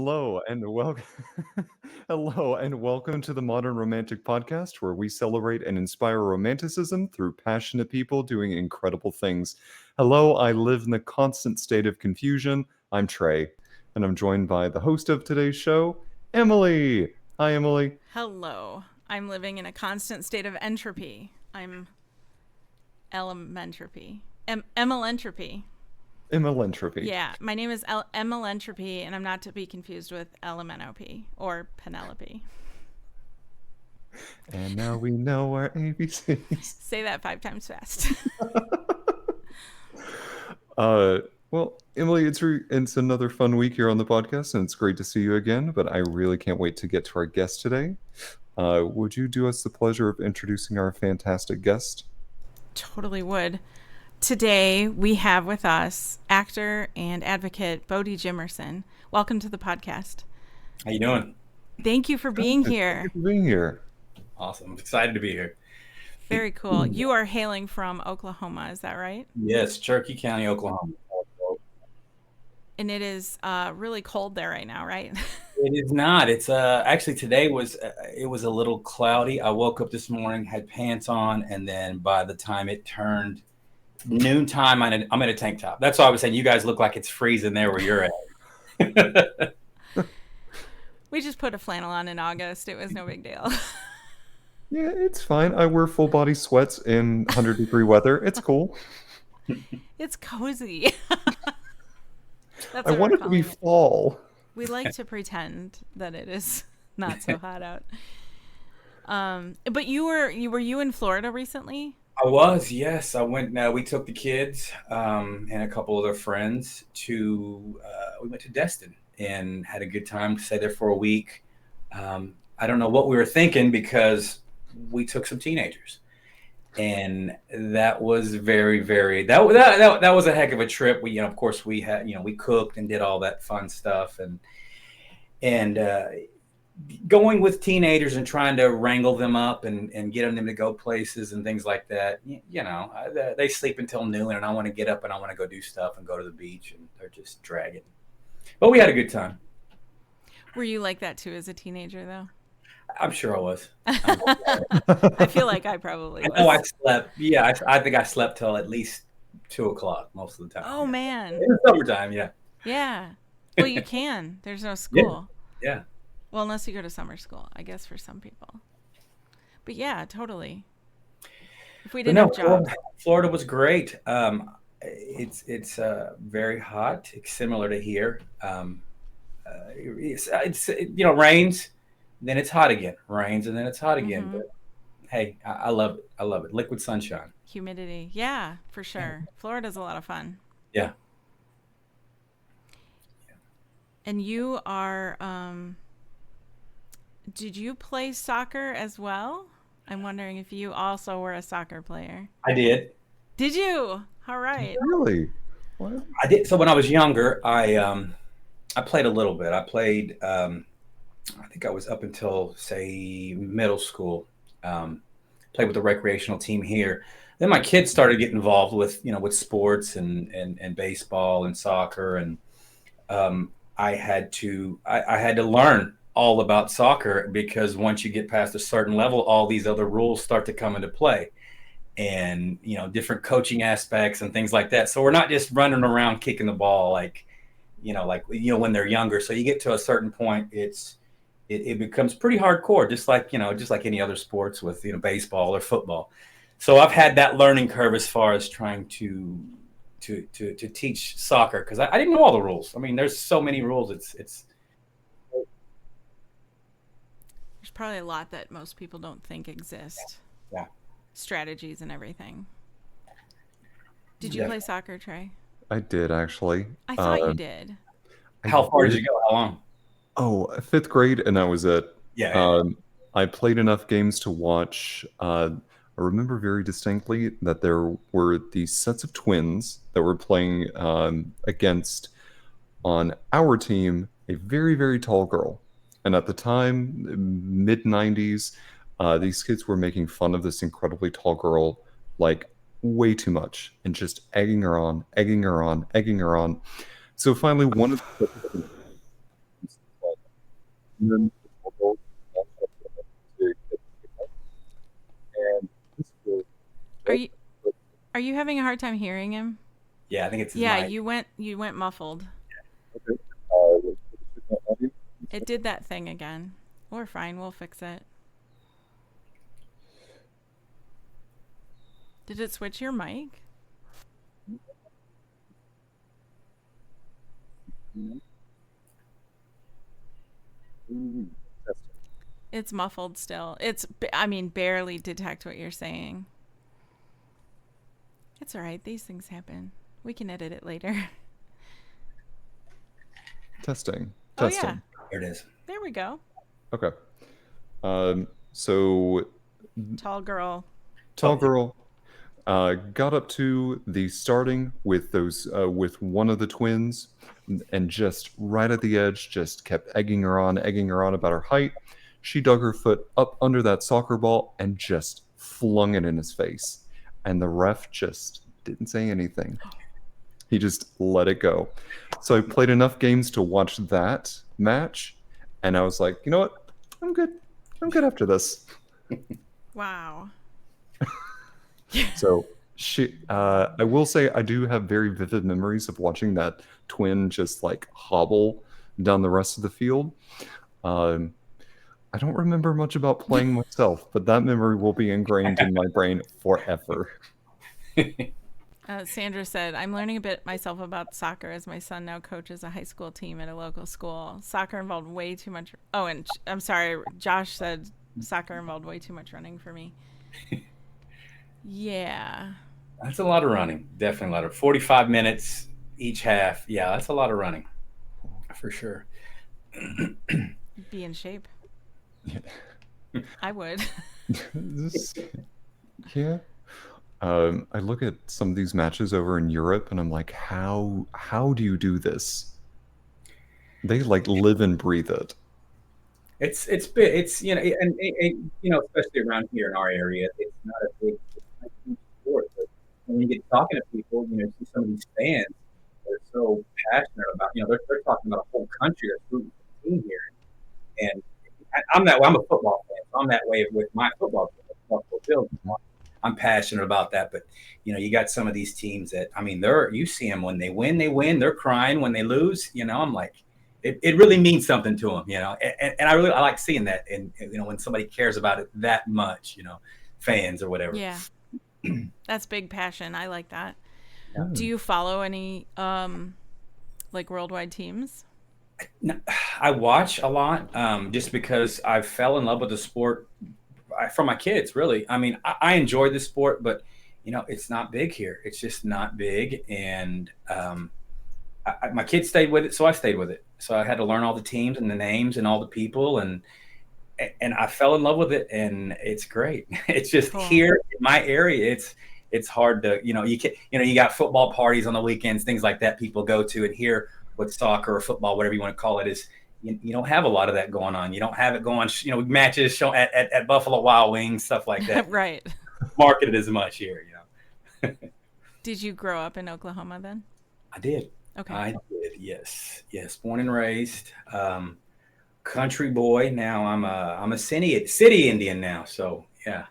Hello and welcome. Hello and welcome to the Modern Romantic Podcast, where we celebrate and inspire romanticism through passionate people doing incredible things. Hello, I live in the constant state of confusion. I'm Trey, and I'm joined by the host of today's show, Emily. Hi, Emily. Hello. I'm living in a constant state of entropy. I'm elementropy. Emelentropy. Emelentropy. Yeah, my name is Emelentropy, and I'm not to be confused with Elementopy or Penelope. And now we know our ABCs. Say that 5 times fast. Well, Emily, it's another fun week here on the podcast, and it's great to see you again. But I really can't wait to get to our guest today. Would you do us the pleasure of introducing our fantastic guest? Totally would. Today we have with us actor and advocate Bodee Jimerson. Welcome to the podcast. How you doing? Thank you for being here. Thank you for being here. Awesome. I'm excited to be here. Very cool. You are hailing from Oklahoma, is that right? Yes, Cherokee County, Oklahoma. And it is really cold there right now, right? It is not. It's actually today was it was a little cloudy. I woke up this morning, had pants on, and then by the time it turned noontime, I'm in a tank top. That's why I was saying you guys look like it's freezing there where you're at. We just put a flannel on in August. It was no big deal. Yeah, it's fine. I wear full body sweats in 100-degree weather. It's cool. It's cozy. I want it to be fall. We like to pretend that it is not so hot out. But were you in Florida recently? I was, yes. I went. We took the kids and a couple of their friends to. We went to Destin and had a good time. Stayed there for a week. I don't know what we were thinking because we took some teenagers, and that was very, very. That was a heck of a trip. We, of course, we had, we cooked and did all that fun stuff, and going with teenagers and trying to wrangle them up and get them to go places and things like that. They sleep until noon, and I want to get up and I want to go do stuff and go to the beach, and they're just dragging. But we had a good time. Were you like that too as a teenager, though? I'm sure I was. I feel like I probably was. I know I slept. Yeah, I think I slept till at least 2:00 most of the time. Oh, man. In the summertime, yeah. Yeah. Well, you can. There's no school. Yeah. Well, unless you go to summer school, I guess, for some people. But yeah, totally. If we didn't have jobs. Florida was great. It's very hot. It's similar to here. It rains, then it's hot again. Rains, and then it's hot again. Mm-hmm. But hey, I love it. I love it. Liquid sunshine. Humidity. Yeah, for sure. Florida's a lot of fun. Yeah. And you are, did you play soccer as well? I'm wondering if you also were a soccer player. I did. Did you? All right. Really? What? I did. So when I was younger, I played a little bit. I played, I think I was up until, say, middle school. Played with the recreational team here. Then my kids started getting involved with sports and baseball and soccer, and I had to learn all about soccer because once you get past a certain level, all these other rules start to come into play, and different coaching aspects and things like that. So we're not just running around kicking the ball like when they're younger. So you get to a certain point, it becomes pretty hardcore, just like any other sports with baseball or football. So I've had that learning curve as far as trying to teach soccer because I didn't know all the rules. I mean, there's so many rules. It's There's probably a lot that most people don't think exist. Yeah. Strategies and everything. Did you play soccer, Trey? I did, actually. I thought you did. How far did you go? How long? Oh, 5th grade, and I was at. Yeah. I played enough games to watch. I remember very distinctly that there were these sets of twins that were playing against, on our team, a very, very tall girl. And at the time, mid-90s, these kids were making fun of this incredibly tall girl, like, way too much, and just egging her on. So finally, one of the and then we'll go to get and this will Are you are you having a hard time hearing him? Yeah, I think it's his Yeah, mic. you went muffled. okay. Audio. It did that thing again. We're fine. We'll fix it. Did it switch your mic? Testing. It's muffled still. I mean, barely detect what you're saying. It's all right. These things happen. We can edit it later. Testing. Oh, yeah. There it is. There we go. Okay. So Tall girl. tall Oh, girl got up to the starting with those with one of the twins, and just right at the edge, just kept egging her on about her height. She dug her foot up under that soccer ball and just flung it in his face. And the ref just didn't say anything. He just let it go. So I played enough games to watch that match, and I was like, you know what? I'm good. I'm good after this. Wow. So I will say I do have very vivid memories of watching that twin just like hobble down the rest of the field. Um, I don't remember much about playing myself, but that memory will be ingrained in my brain forever. Sandra said, I'm learning a bit myself about soccer as my son now coaches a high school team at a local school. Soccer involved way too much. Oh, and I'm sorry, Josh said soccer involved way too much running for me. Yeah. That's a lot of running. Definitely a lot of 45 minutes each half. Yeah, that's a lot of running for sure. Be in shape. Yeah. I would. Yeah. I look at some of these matches over in Europe, and I'm like, how do you do this? They like live and breathe it. It's especially around here in our area, it's not a big sport. But when you get talking to people, see some of these fans, they're so passionate about, they're talking about a whole country that's rooting for the team here. And I'm a football fan, so I'm that way with my football team, the Buffalo Bills. I'm passionate about that, but you got some of these teams that, I mean, you see them when they win, they're crying. When they lose, I'm like, it really means something to them, and I like seeing that, and when somebody cares about it that much, fans or whatever. Yeah. That's big passion. I like that. Yeah. Do you follow any like worldwide teams? I watch a lot, just because I fell in love with the sport from my kids, really. I mean, I enjoy the sport, but it's not big here. It's just not big, and my kids stayed with it, so I stayed with it. So I had to learn all the teams and the names and all the people, and I fell in love with it, and it's great. It's just Cool. here in my area, it's hard to, you got football parties on the weekends, things like that people go to, and here with soccer or football, whatever you want to call it, is you don't have a lot of that going on. You don't have it going, matches show at Buffalo Wild Wings, stuff like that. Right. Marketed as much here, Did you grow up in Oklahoma then? I did. Okay. I did. Yes. Born and raised, country boy. Now I'm a city Indian now. So yeah.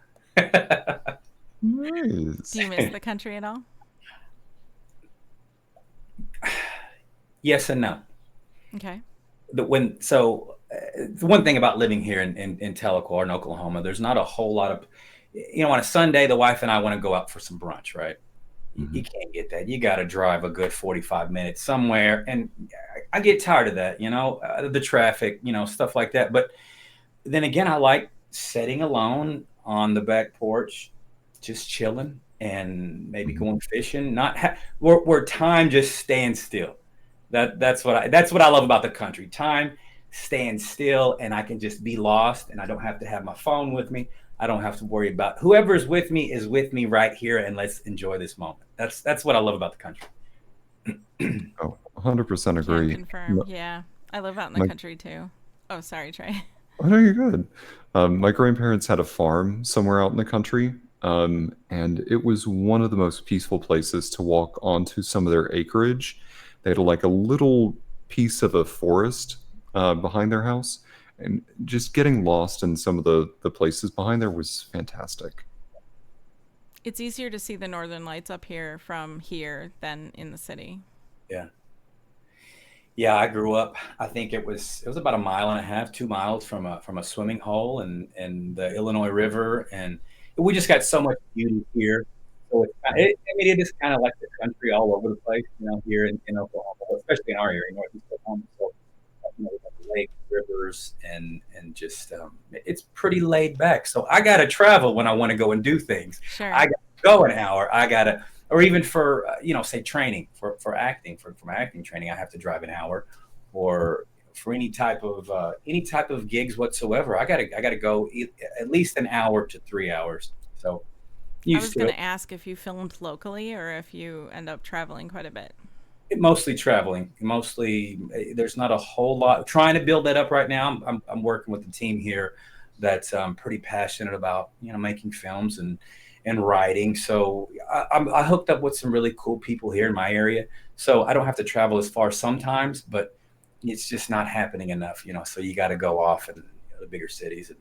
Nice. Do you miss the country at all? Yes and no. Okay. The one thing about living here in Tahlequah or in Oklahoma, there's not a whole lot of, on a Sunday, the wife and I want to go out for some brunch, right? You can't get that. You got to drive a good 45 minutes somewhere. And I get tired of that, the traffic, stuff like that. But then again, I like sitting alone on the back porch, just chilling and maybe going fishing, where time just stands still. That's what I love about the country. Time stands still, and I can just be lost, and I don't have to have my phone with me. I don't have to worry about whoever's with me is with me right here, and let's enjoy this moment. That's what I love about the country. Oh, 100% agree. Can confirm. Yeah. I live out in the country too. Oh, sorry, Trey. Oh, no, you're good. My grandparents had a farm somewhere out in the country, and it was one of the most peaceful places to walk onto some of their acreage. They had like a little piece of a forest behind their house, And just getting lost in some of the places behind there was fantastic. It's easier to see the northern lights up here from here than in the city. Yeah. Yeah, I grew up. I think it was about a mile and a half, 2 miles from a swimming hole and the Illinois River, and we just got so much beauty here. So I mean, it is kind of like the country all over the place, here in Oklahoma, especially in our area, Northeast Oklahoma. So we got the lakes, rivers, and just it's pretty laid back. So I got to travel when I want to go and do things. Sure. I got to go an hour. I got to, or even for say training for acting for my acting training, I have to drive an hour, or for any type of gigs whatsoever, I gotta go at least an hour to 3 hours. So I was used to going it. to ask if you filmed locally or if you end up traveling quite a bit. Mostly traveling. Mostly, there's not a whole lot. Trying to build that up right now. I'm working with the team here that's pretty passionate about making films and writing. So I hooked up with some really cool people here in my area. So I don't have to travel as far sometimes, but it's just not happening enough. So you got to go off in the bigger cities, and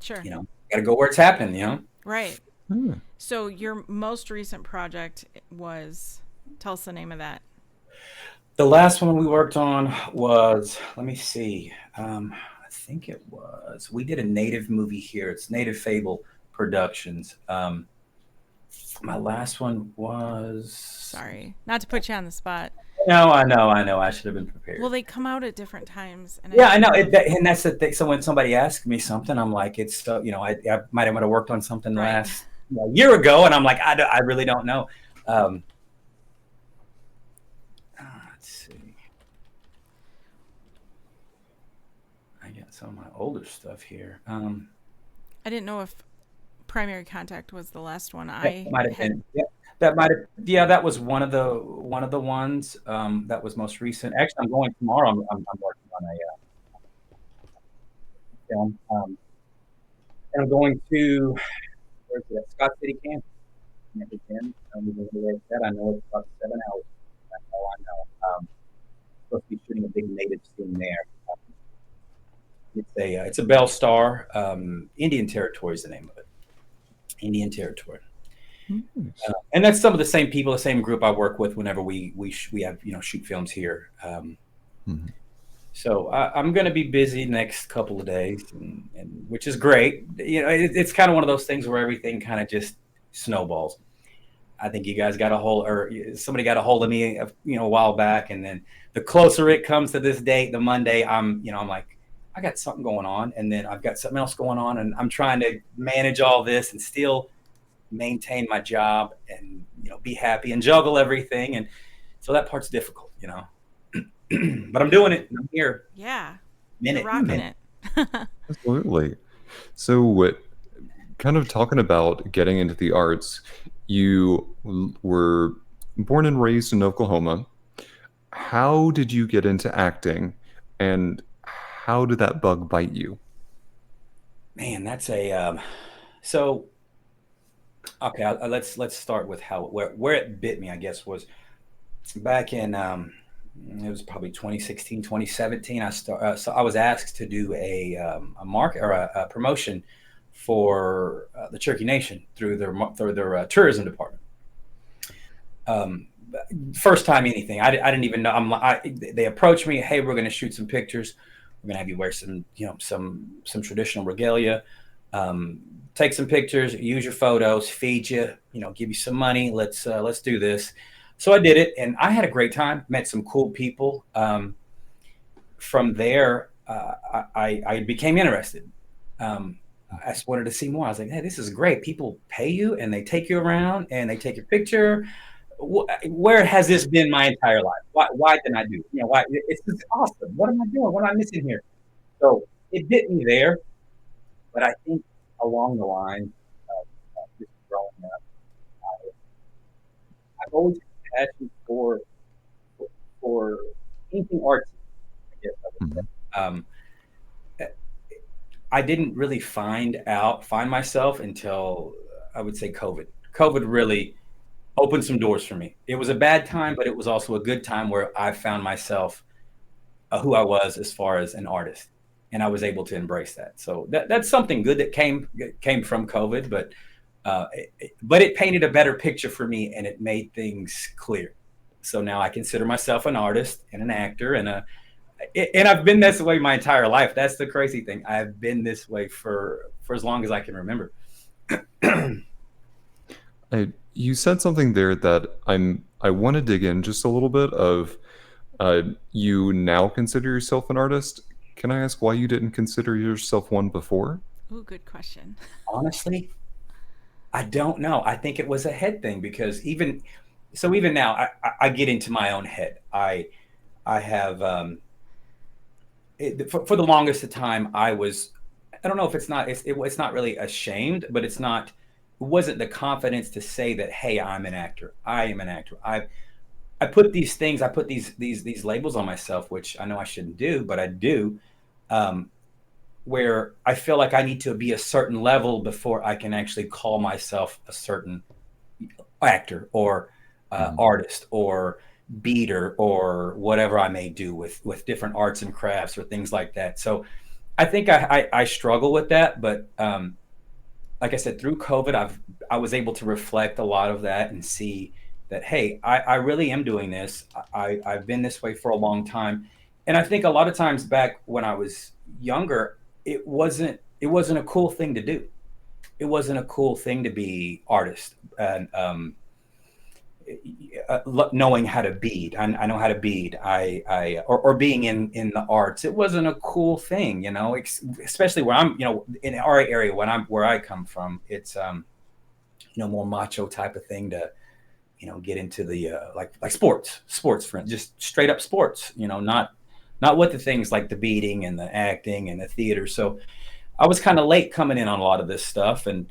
Sure. got to go where it's happening. Right. Hmm. So your most recent project was, tell us the name of that. The last one we worked on was, let me see, I think we did a native movie here. It's Native Fable Productions. My last one was, Sorry, not to put you on the spot. no, I know. I should have been prepared. Well, they come out at different times, and Yeah, I know. didn't know And that's the thing. So when somebody asks me something, I'm like, I might have worked on something Right. last year ago, and I'm like, I really don't know. Um, let's see. I got some of my older stuff here. I didn't know if Primary Contact was the last one. That might have been. Yeah, that was one of the ones that was most recent. Actually, I'm going tomorrow. I'm working on a film, and I'm going to, where's it? Scott City, Kansas. Never been. Where it's at. I know it's about 7 hours. That's all I know. Supposed to be shooting a big native scene there. It's a Bell Star. Indian Territory is the name of it. Indian Territory. Nice. And that's some of the same people, the same group I work with whenever we have shoot films here. Mhm. So I'm going to be busy next couple of days, and which is great. It's kind of one of those things where everything kind of just snowballs. I think you guys got a hold, or somebody got a hold of me, a while back, and then the closer it comes to this date, the Monday, I'm like, I got something going on, and then I've got something else going on, and I'm trying to manage all this and still maintain my job and be happy and juggle everything, and so that part's difficult. But I'm doing it. I'm here. Yeah, Minute. you're rocking minute. it. Absolutely. So, kind of talking about getting into the arts, you were born and raised in Oklahoma. How did you get into acting, and how did that bug bite you? Man, that's a so okay. Let's start with where it bit me. I guess was back in it was probably 2016, 2017. So I was asked to do a market or a promotion for the Cherokee Nation through their tourism department. First time anything, I didn't even know. They approached me. Hey, we're going to shoot some pictures. We're going to have you wear some traditional regalia, take some pictures, use your photos, feed you, give you some money. Let's do this. So I did it, and I had a great time. Met some cool people. From there, I became interested. I just wanted to see more. I was like, hey, this is great. People pay you, and they take you around, and they take your picture. Where has this been my entire life? Why didn't I do it? Why? It's just awesome. What am I doing? What am I missing here? So it bit me there, but I think along the line of just growing up, I've always had a passion for anything artsy, I guess I would Mhm. say. I didn't really find myself until I would say COVID. COVID really opened some doors for me. It was a bad time, but it was also a good time where I found myself who I was as far as an artist. and I was able to embrace that. So that's something good that came from COVID, but it painted a better picture for me, and it made things clear. So now I consider myself an artist and an actor, and I've been this way my entire life. That's the crazy thing. I've been this way for as long as I can remember. You said something there that I want to dig in just a little bit of. You now consider yourself an artist. Can I ask why you didn't consider yourself one before? Ooh, good question. Honestly, I don't know. I think it was a head thing, because even now, I get into my own head. I have for the longest of time, I was, I don't know if it's not really ashamed, but it wasn't the confidence to say that, hey, I'm an actor. I am an actor. I put these things, I put these labels on myself, which I know I shouldn't do, but I do, where I feel like I need to be a certain level before I can actually call myself a certain actor or artist or beater or whatever I may do with different arts and crafts or things like that. So I think I struggle with that, but like I said, through COVID, I was able to reflect a lot of that and see that, hey, I really am doing this. I've been this way for a long time, and I think a lot of times back when I was younger, it wasn't a cool thing to do. It wasn't a cool thing to be artist and knowing how to bead. I know how to bead. Or being in the arts. It wasn't a cool thing, especially where I'm, in our area where I come from. It's more macho type of thing to, get into the like sports for instance, just straight up sports. Not what the things like the beading and the acting and the theater. So I was kind of late coming in on a lot of this stuff, and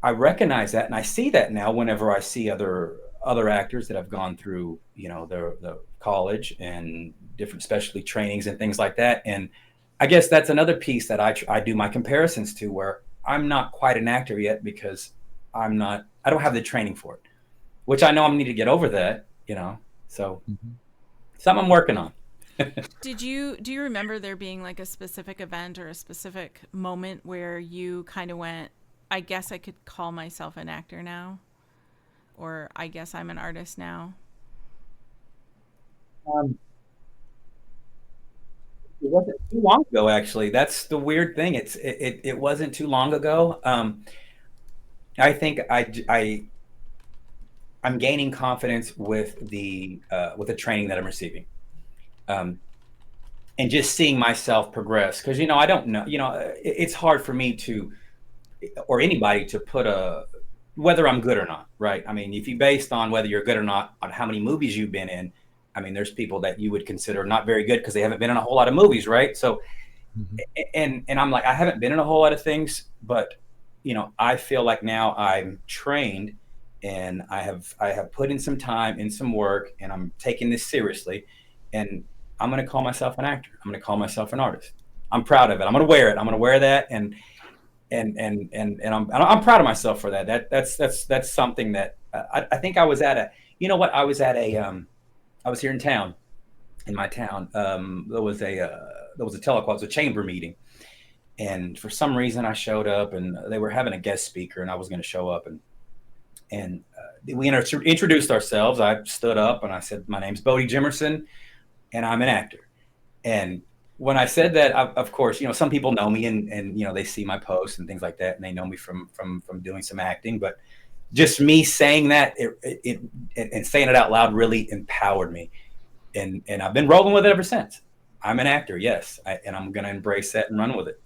I recognize that, and I see that now whenever I see other actors that have gone through, the college and different specialty trainings and things like that. And I guess that's another piece that I do my comparisons to, where I'm not quite an actor yet because I don't have the training for it, which I know I need to get over that, So something I'm working on. Do you remember there being like a specific event or a specific moment where you kind of went, I guess I could call myself an actor now, or I guess I'm an artist now? Um, it wasn't too long ago, actually. That's the weird thing. It wasn't too long ago. I think I'm gaining confidence with the training that I'm receiving, um, and just seeing myself progress. Because I don't know. It's hard for me to, or anybody, to put whether I'm good or not, right? I mean, if you based on whether you're good or not on how many movies you've been in, I mean, there's people that you would consider not very good because they haven't been in a whole lot of movies, right? So, and I'm like, I haven't been in a whole lot of things, but I feel like now I'm trained, and I have put in some time, in some work, and I'm taking this seriously, and I'm going to call myself an actor. I'm going to call myself an artist. I'm proud of it. I'm going to wear it. I'm going to wear that, and I'm proud of myself for that. That's something that I think I was at a, I was at I was here in my town. There was a Tahlequah, it was a chamber meeting, and for some reason I showed up, and they were having a guest speaker, and I was going to show up, and we introduced ourselves. I stood up and I said, my name's Bodee Jimerson, and I'm an actor. And when I said that, of course, some people know me, and they see my posts and things like that, and they know me from doing some acting. But just me saying that, and saying it out loud really empowered me, and I've been rolling with it ever since. I'm an actor, yes, and I'm going to embrace that and run with it.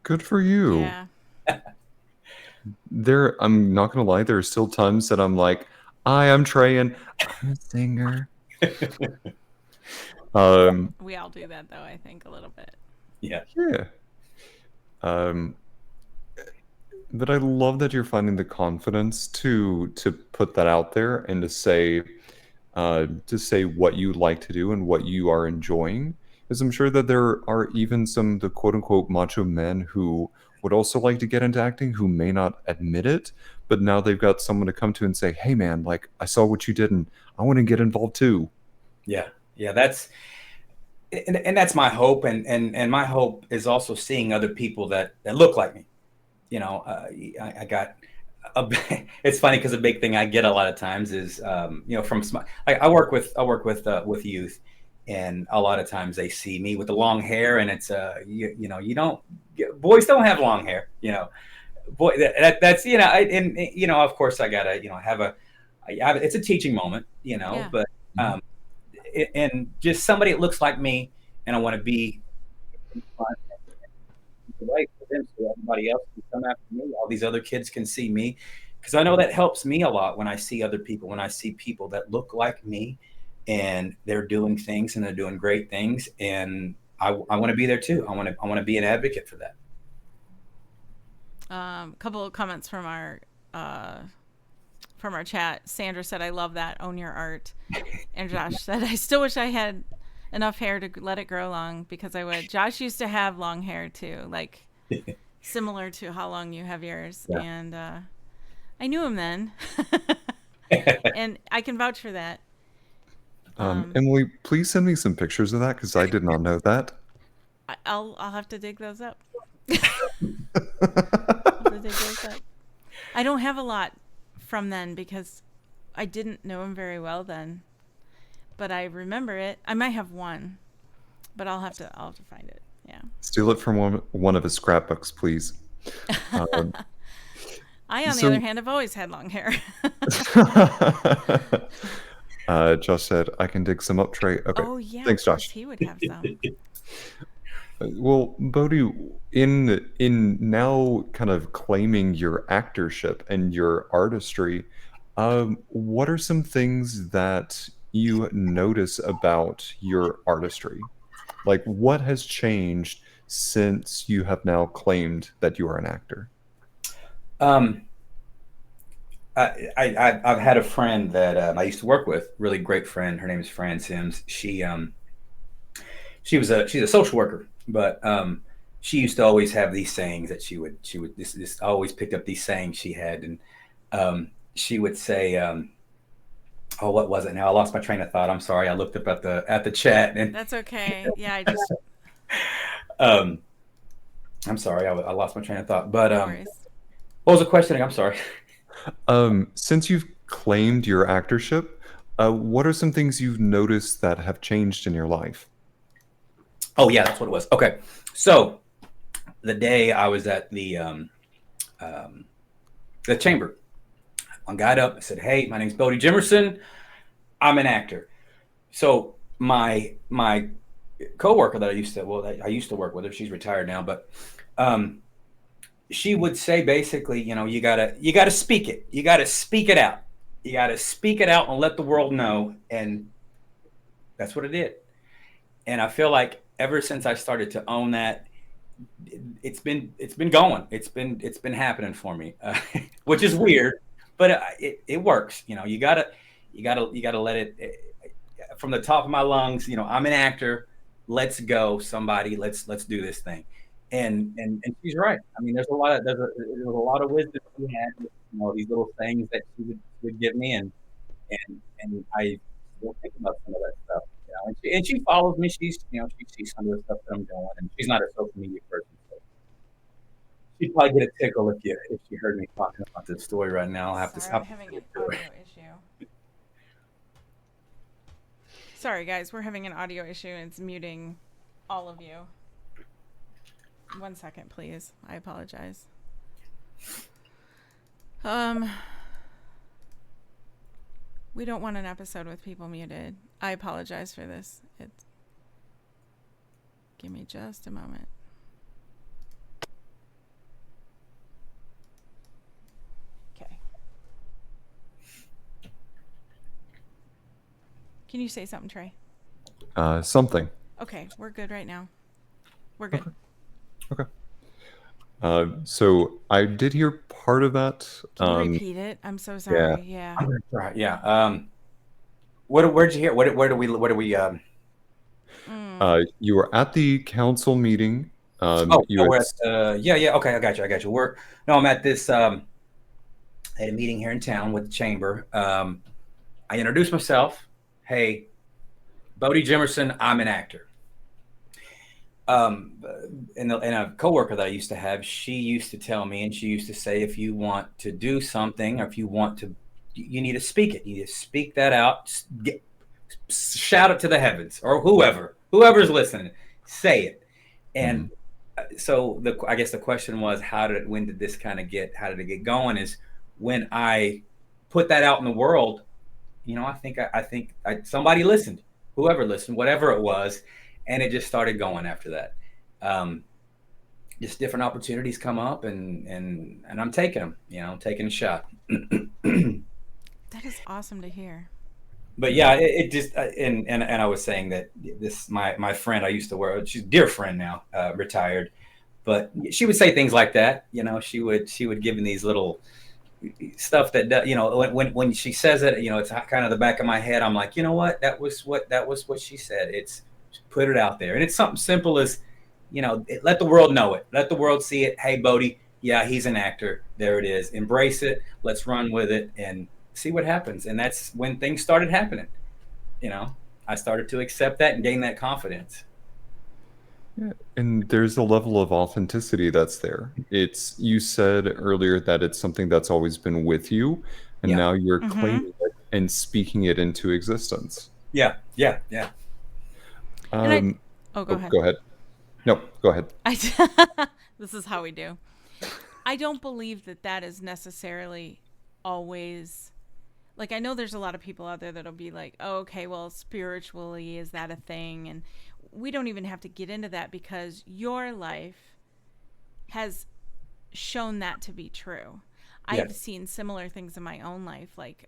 Good for you. Yeah. I'm not gonna lie, there are still times that I'm like, "Hi, I'm Trey, and I'm a singer." We all do that, though, I think, a little bit. Yeah. Yeah. But I love that you're finding the confidence to put that out there and to say what you like to do and what you are enjoying. Because I'm sure that there are even some the quote unquote macho men who would also like to get into acting who may not admit it, but now they've got someone to come to and say, "Hey man, like I saw what you did and I want to get involved too." Yeah. That's and that's my hope, and my hope is also seeing other people that look like me. You know, I got it's funny because a big thing I get a lot of times is from I work with youth, and a lot of times they see me with the long hair, and it's you don't, boys don't have long hair, boy, that's and of course I gotta it's a teaching moment, Yeah. but um and just somebody that looks like me, and I want to be right for them so everybody else can come after me. All these other kids can see me, because I know that helps me a lot when I see other people, when I see people that look like me and they're doing things and they're doing great things. And I want to be there too. I want to be an advocate for that. Couple of comments from our chat. Sandra said, "I love that. Own your art." And Josh said, "I still wish I had enough hair to let it grow long because I would." Josh used to have long hair too, like similar to how long you have yours, Yeah. and I knew him then, and I can vouch for that. Emily, please send me some pictures of that because I did not know that. I'll have to dig those up. I'll have to dig those up. I don't have a lot from then because I didn't know him very well then, but I remember it. I might have one, but I'll have to find it. Yeah. Steal it from one of his scrapbooks, please. Um, I, on the other so, hand, have always had long hair. Josh said, "I can dig some up, Trey." Okay, Oh yeah, thanks, of course Josh. he would have some. Well, Bodhi, in now kind of claiming your actorship and your artistry, what are some things that you notice about your artistry? Like, what has changed since you have now claimed that you are an actor? Um, I've had a friend that I used to work with, really great friend. Her name is Fran Sims. She's a social worker, but she used to always have these sayings that she would this always picked up these sayings she had, and she would say, oh, what was it now? I lost my train of thought. I'm sorry. I looked up at the chat, and That's okay. Yeah, I just um, I'm sorry. I lost my train of thought. But no worries. what was the question? I'm sorry. Since you've claimed your actorship, what are some things you've noticed that have changed in your life? Oh yeah, that's what it was. Okay, so the day I was at um, the chamber, one got up and said, "Hey, my name's Bodee Jimerson. I'm an actor." So my coworker that I used to work with her. She's retired now, but um, she would say basically, you gotta speak it. You gotta speak it out. You gotta speak it out and let the world know. And that's what it did. And I feel like ever since I started to own that, it's been going. It's been happening for me, which is Awesome. weird, but it works. You gotta let it from the top of my lungs. I'm an actor. Let's go, somebody. Let's do this thing. And she's right. I mean, there's a lot of wisdom she had. These little things that she would give me, and I still think about some of that stuff. And she follows me. She sees some of the stuff that I'm doing, and she's not a social media person, so she'd probably get a tickle if she heard me talking about this story right now. I'll have to Sorry, I'm stop. having an audio issue. Sorry, guys, we're having an audio issue and it's muting all of you. 1 second, please. I apologize. Um, we don't want an episode with people muted. I apologize for this. Give me just a moment. Okay. Can you say something, Trey? Something. Okay, we're good right now. We're good. Okay. So I did hear part of that. Can you repeat it? I'm so sorry. Yeah. I'm gonna try. Yeah. Where'd you hear? Where do we? You were at the council meeting. Oh, You no, had we're at. Yeah, yeah. Okay, I got you. I got you. No, I'm at this. At a meeting here in town with the chamber. I introduced myself. Hey, Bodee Jimerson. I'm an actor. Um, and a coworker that I used to have, she used to tell me, and she used to say, if you want to do something, or if you want to, you need to speak it. You need to speak that out. Shout it to the heavens, or whoever's listening, say it. And Mhm. so I guess the question was, how did it get going? Is when I put that out in the world, somebody listened, whoever listened, whatever it was, and it just started going after that. Um, just different opportunities come up, and I'm taking them. I'm taking a shot. That is awesome to hear. But yeah, it just and I was saying that this my friend I used to work. She's a dear friend now, retired, but she would say things like that. She would give me these little stuff that when she says it, it's kind of the back of my head. I'm like, you know what, that was what she said. It's put it out there, and it's something simple as, let the world know it, let the world see it. Hey, Bodee, yeah, he's an actor. There it is. Embrace it. Let's run with it and see what happens. And that's when things started happening. You know, I started to accept that and gain that confidence. Yeah, and there's a level of authenticity that's there. You said earlier that it's something that's always been with you, and Yeah, now you're Mm-hmm. claiming it and speaking it into existence. yeah, yeah, yeah. And I, Um, oh, go oh, ahead. go ahead. No, go ahead. This is how we do. I don't believe that that is necessarily always like I know there's a lot of people out there that'll be like, oh, okay, well, spiritually, is that a thing? And we don't even have to get into that because your life has shown that to be true. Yeah. I've seen similar things in my own life, like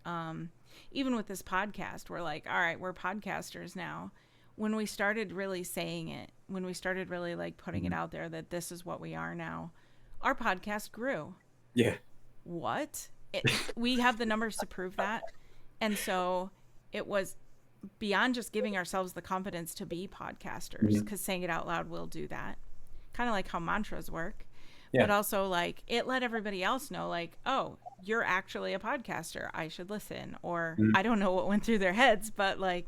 even with this podcast, we're like, all right, we're podcasters now. When we started really saying it, when we started really like putting it Mhm. out there that this is what we are now, our podcast grew. Yeah. What? We have the numbers to prove that. And so it was beyond just giving ourselves the confidence to be podcasters, Mhm. because saying it out loud will do that. Kind of like how mantras work. But Yeah. also, like, it let everybody else know, like, oh, you're actually a podcaster. I should listen. Or Mhm. I don't know what went through their heads, but like,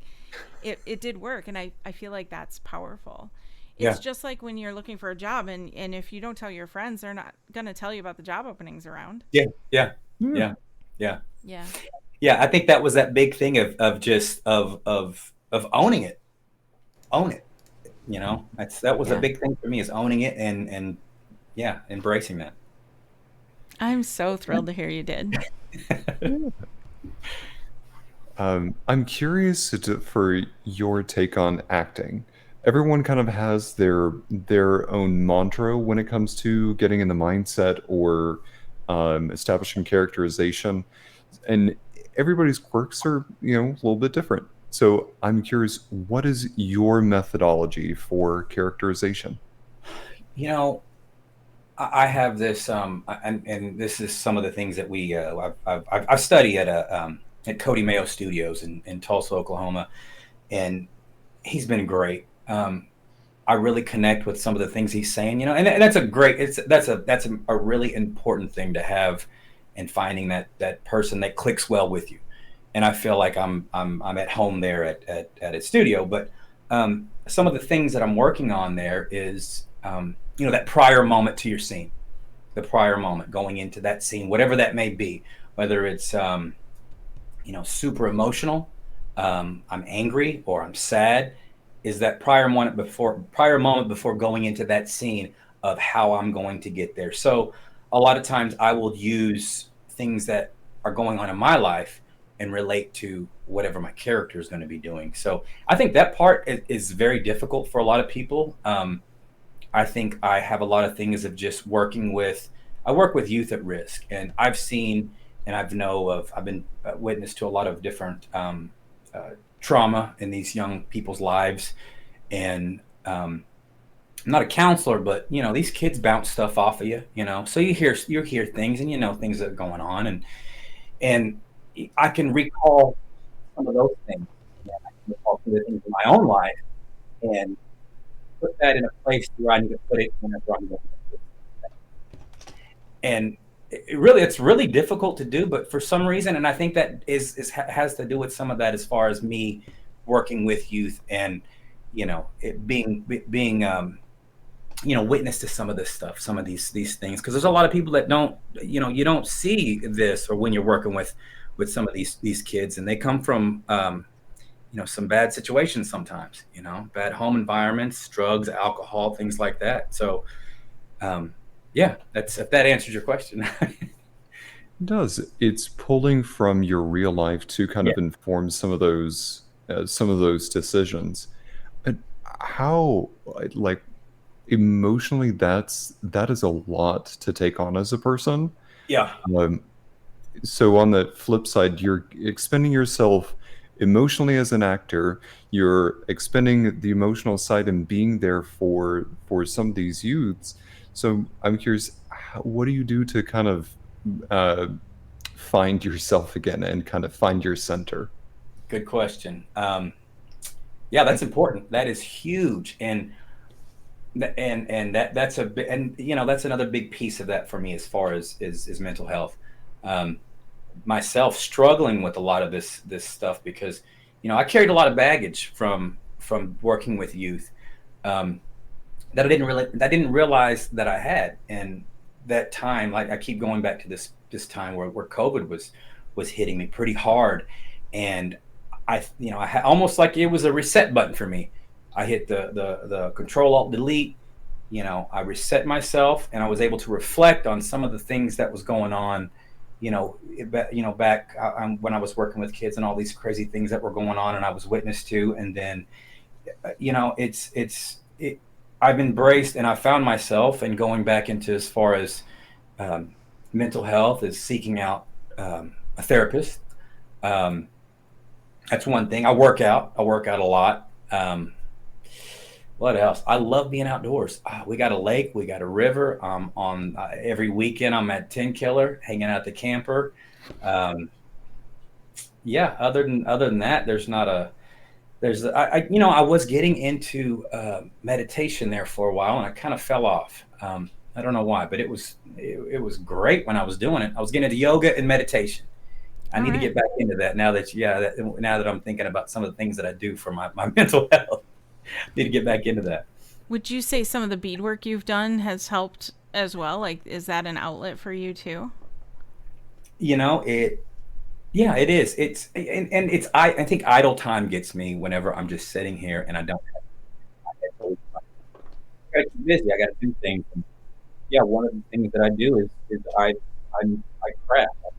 it did work. And I feel like that's powerful. It's Yeah. just like when you're looking for a job, and if you don't tell your friends, they're not going to tell you about the job openings around. Yeah. Yeah. Yeah. Yeah. Yeah. Yeah. Yeah. I think that was that big thing of just of owning it. Own it. That was a Yeah. big thing for me, is owning it, and yeah, embracing that. I'm so thrilled to hear you did. Yeah. I'm curious for your take on acting. Everyone kind of has their own mantra when it comes to getting in the mindset or establishing characterization, and everybody's quirks are a little bit different. So I'm curious, what is your methodology for characterization? You know, I have this, and this is some of the things that I've studied at Cody Mayo Studios in Tulsa, Oklahoma, and he's been great. I really connect with some of the things he's saying, and that's a great, that's a really important thing to have, and finding that person that clicks well with you. And I feel like I'm at home there at his studio. But some of the things that I'm working on there is, that prior moment to your scene, the prior moment going into that scene, whatever that may be, whether it's super emotional, I'm angry or I'm sad, is that prior moment before going into that scene of how I'm going to get there. So a lot of times I will use things that are going on in my life and relate to whatever my character is going to be doing. So I think that part is very difficult for a lot of people. I think I have a lot of things of just I work with youth at risk, and I've seen, and I've been witness to a lot of different uh, trauma in these young people's lives. And I'm not a counselor, but these kids bounce stuff off of you. So you hear things, and things that are going on, and I can recall some of those things. And I can recall some of the things in my own life, and put that in a place where I need to put it whenever I'm going to. And it's really difficult to do, but for some reason, and I think that has to do with some of that, as far as me working with youth, and it being witness to some of this stuff, some of these things, because there's a lot of people that don't, you don't see this, or when you're working with some of these kids, and they come from some bad situations sometimes, bad home environments, drugs, alcohol, things like that. So yeah, that's, if that answers your question. It does. It's pulling from your real life to kind Yeah. of inform some of those decisions. And how, like, emotionally, that is a lot to take on as a person. Yeah. Um, so on the flip side, you're expending yourself emotionally as an actor. You're expending the emotional side and being there for some of these youths. So I'm curious, what do you do to kind of uh, find yourself again and kind of find your center? Good question. Yeah, that's important. That is huge. And that's that's another big piece of that for me, as far as is mental health. Um, Myself struggling with a lot of this stuff, because I carried a lot of baggage from working with youth, um, that I didn't realize that I had. And that time, like, I keep going back to this time where COVID was hitting me pretty hard. And almost like it was a reset button for me. I hit the Control Alt Delete. I reset myself, and I was able to reflect on some of the things that was going on. Back when I was working with kids, and all these crazy things that were going on, and I was witness to. And then, I've embraced, and I found myself, and going back into, as far as mental health, is seeking out a therapist. Um, that's one thing. I work out. I work out a lot. What else? I love being outdoors. We got a lake, we got a river. On every weekend, I'm at 10 Killer, hanging out the camper. Um, yeah. Other than that, there's not a there's I was getting into meditation there for a while, and I kind of fell off. I don't know why, but it was great when I was doing it. I was getting into yoga and meditation. I All need to right. get back into that now that I'm thinking about some of the things that I do for my mental health. Need to get back into that. Would you say some of the beadwork you've done has helped as well? Like, is that an outlet for you too? It Yeah, it is. And it's I think idle time gets me whenever I'm just sitting here and I don't have, I gotta keep busy. I gotta do things. And yeah, one of the things that I do is I craft. I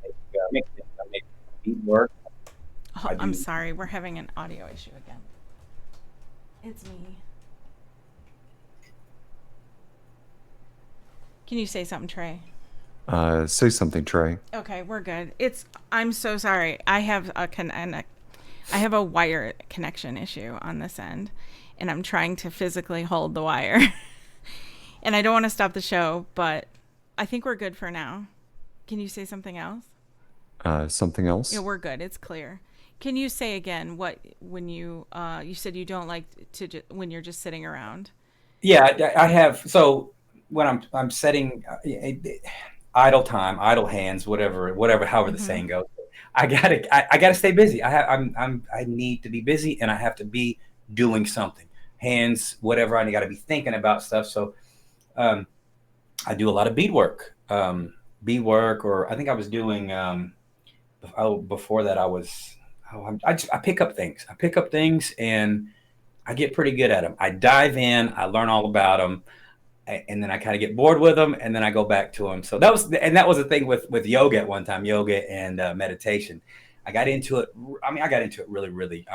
make things. I make beadwork. Oh, I I'm do. sorry, we're having an audio issue again. It's me. Can you say something, Trey? Say something, Trey. Okay, we're good. I'm so sorry. I have a wire connection issue on this end, and I'm trying to physically hold the wire. And I don't want to stop the show, but I think we're good for now. Can you say something else? Something Yeah, else? we're good. It's clear. Can you say again what when you said you don't like when you're just sitting around? Yeah, I have. So when I'm setting idle time, idle hands, however the Mm-hmm. saying goes. I gotta stay busy. I need to be busy, and I have to be doing something. Hands, whatever. I got to be thinking about stuff. So um, I do a lot of beadwork, or I think I was doing. Before that, I was. I pick up things. I pick up things, and I get pretty good at them. I dive in. I learn all about them, and then I kind of get bored with them, and then I go back to them. So that was the thing with yoga at one time, yoga and meditation. I got into it. I got into it really, really.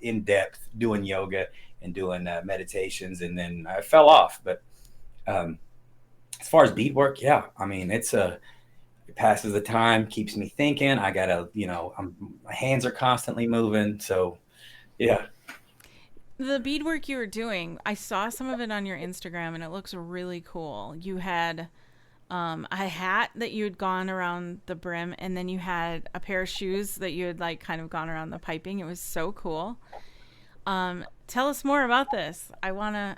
In depth, doing yoga and doing meditations, and then I fell off. But um, as far as beadwork, yeah, it passes the time, keeps me thinking. I gotta, my hands are constantly moving. So yeah. The beadwork you were doing, I saw some of it on your Instagram, and it looks really cool. You had a hat that you had gone around the brim, and then you had a pair of shoes that you had like kind of gone around the piping. It was so cool. Tell us more about this. I wanna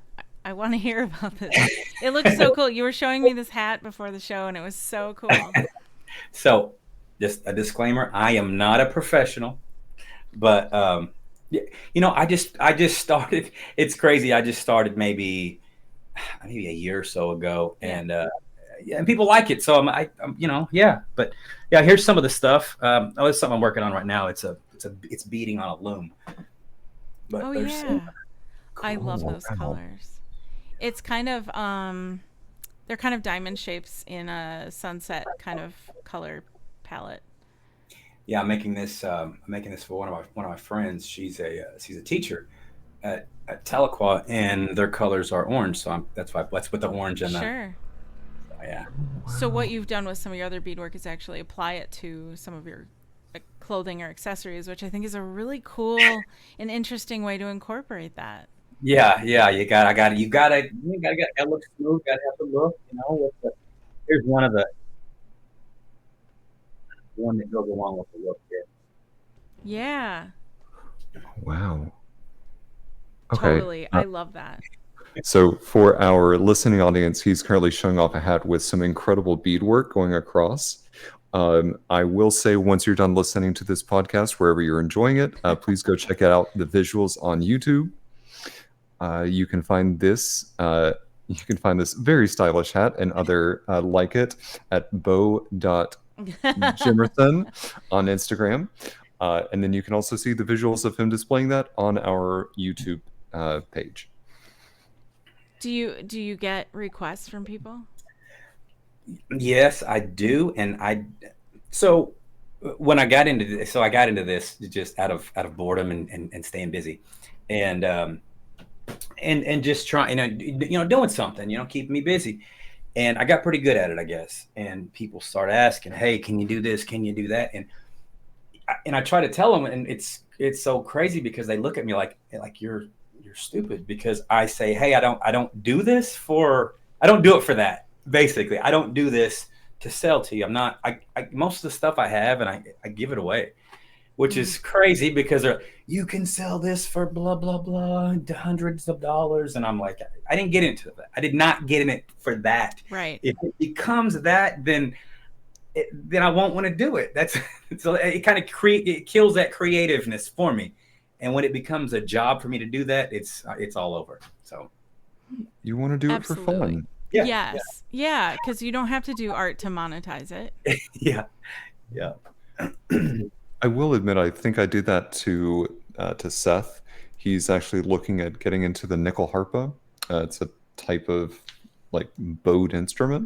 hear about this. It looks so cool. You were showing me this hat before the show, and it was so cool. So just a disclaimer: I am not a professional, but yeah, I just started. It's crazy. I just started maybe maybe a year or so ago, Yeah. and yeah, and people like it. So I'm yeah. But yeah, here's some of the stuff. It's something I'm working on right now. It's beading on a loom. But Oh there's some yeah. I love cool. Oh, those wow. colors. It's kind of they're kind of diamond shapes in a sunset kind of color palette. Yeah, I'm making this for one of my friends. She's a teacher at Tahlequah, and their colors are orange. So that's with the orange and the Sure. yeah. So what Wow. you've done with some of your other beadwork is actually apply it to some of your clothing or accessories, which I think is a really cool and interesting way to incorporate that. Yeah. You gotta look smooth. Gotta have the look. Here's one that goes along with the look here. Yeah, Wow. Okay. totally. I love that. So for our listening audience, he's currently showing off a hat with some incredible beadwork going across. I will say, once you're done listening to this podcast, wherever you're enjoying it, please go check out the visuals on YouTube. You can find this. You can find this very stylish hat and other like it at Jimerson on Instagram. And then you can also see the visuals of him displaying that on our YouTube page. Do you get requests from people? Yes, I do, and so when I got into this just out of boredom and staying busy, and and just trying, doing something, keeping me busy, and I got pretty good at it, I guess. And people start asking, "Hey, can you do this? Can you do that?" And I try to tell them, and it's so crazy because they look at me like you're stupid, because I say, "Hey, I don't do this for I don't do it for that. Basically, I don't do this to sell to you. I'm not I most of the stuff I have, and I give it away, which Mm, is crazy because you can sell this for blah blah blah hundreds of dollars, and I'm like, I didn't get into that. I did not get in it for that. right. If it becomes that, then I won't want to do it. That's so it kind of it kills that creativeness for me. And when it becomes a job for me to do that, it's all over. So You want to do it for Absolutely. fun. yeah, yeah, Yes. Yeah, because you don't have to do art to monetize it. yeah, yeah. I will admit, I think I did that to Seth. He's actually looking at getting into the nickel harpa. It's a type of like bowed instrument.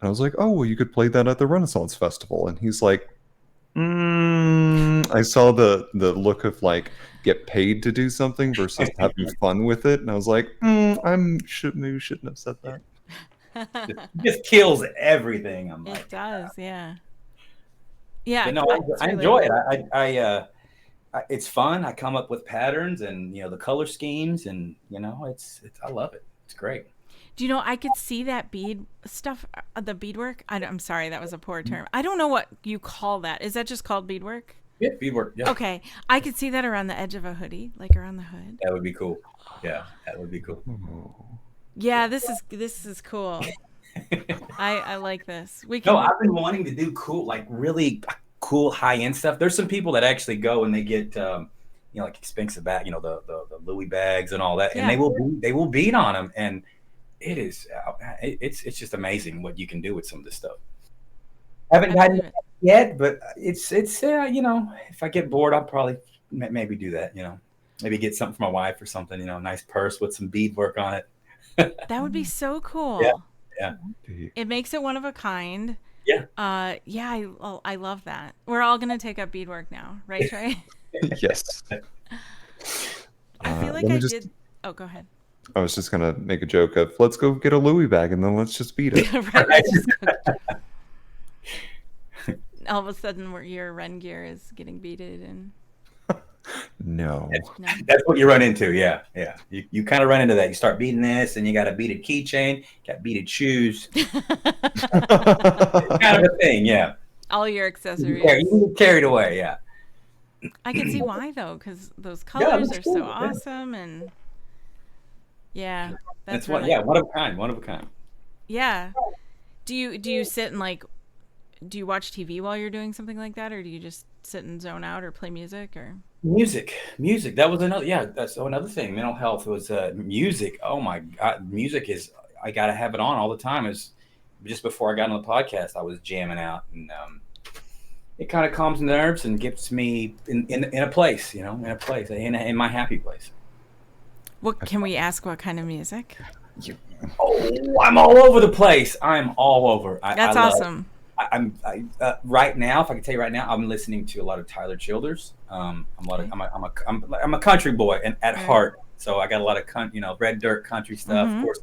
And I was like, oh, well, you could play that at the Renaissance Festival. And he's like, I saw the look of like get paid to do something versus having fun with it. And I was like, maybe shouldn't have said that. It just kills everything. I'm It like, does, yeah. Yeah, but no, it's I really enjoy it. It's fun. I come up with patterns and the color schemes, and it's I love it. It's great. Do you know I could see that bead stuff, the beadwork? I'm sorry, that was a poor term. I don't know what you call that. Is that just called beadwork? Yeah, beadwork. Yeah, Okay, I could see that around the edge of a hoodie, like around the hood. that would be cool. Yeah, that would be cool. Oh. Yeah, this is cool. I like this. We No, can. I've been wanting to do cool, like really cool high end stuff. There's some people that actually go and they get, like expensive bag, the Louis bags and all that, and Yeah, they will beat on them, and it's just amazing what you can do with some of this stuff. Haven't I gotten believe it it. yet, but it's if I get bored, I'll probably maybe do that. Maybe get something for my wife or something. A nice purse with some beadwork on it. That would be so Yeah, cool. yeah, It makes it one of a kind. yeah. Yeah, I love that. We're all gonna take up beadwork now, right, Trey? Yes. I feel like Let me I just. did. Oh, go ahead. I was just gonna make a joke of let's go get a Louis bag and then let's just beat it. Right, let's just go. All of a sudden, your Ren gear is getting beaded, and No. no. That's what you run into. Yeah, yeah. You kind of run into that. You start beating this, and you got a beaded keychain, got beaded shoes. Kind of a thing. Yeah. All your You accessories. can get carried away. Yeah. I can see why though, because those Yeah, colors that's are so cool. Yeah. awesome, and yeah, That's that's one. really Yeah, one of a kind. One of a kind. yeah. Do you sit and like do you watch TV while you're doing something like that, or do you just sit and zone out or play music or? Music. That was another. Yeah, that's another thing. Mental health was music. Oh my God, music I got to have it on all the time. Is just before I got on the podcast, I was jamming out, and it kind of calms the nerves and gets me in a place, you know, in a place, in my happy place. What can we ask? What kind of music? Oh, I'm all over the place. I'm all over. That's awesome. Right now, if I can tell you right now, I'm listening to a lot of Tyler Childers. I'm a country boy and at heart, so I got a lot of red dirt country stuff. Of course,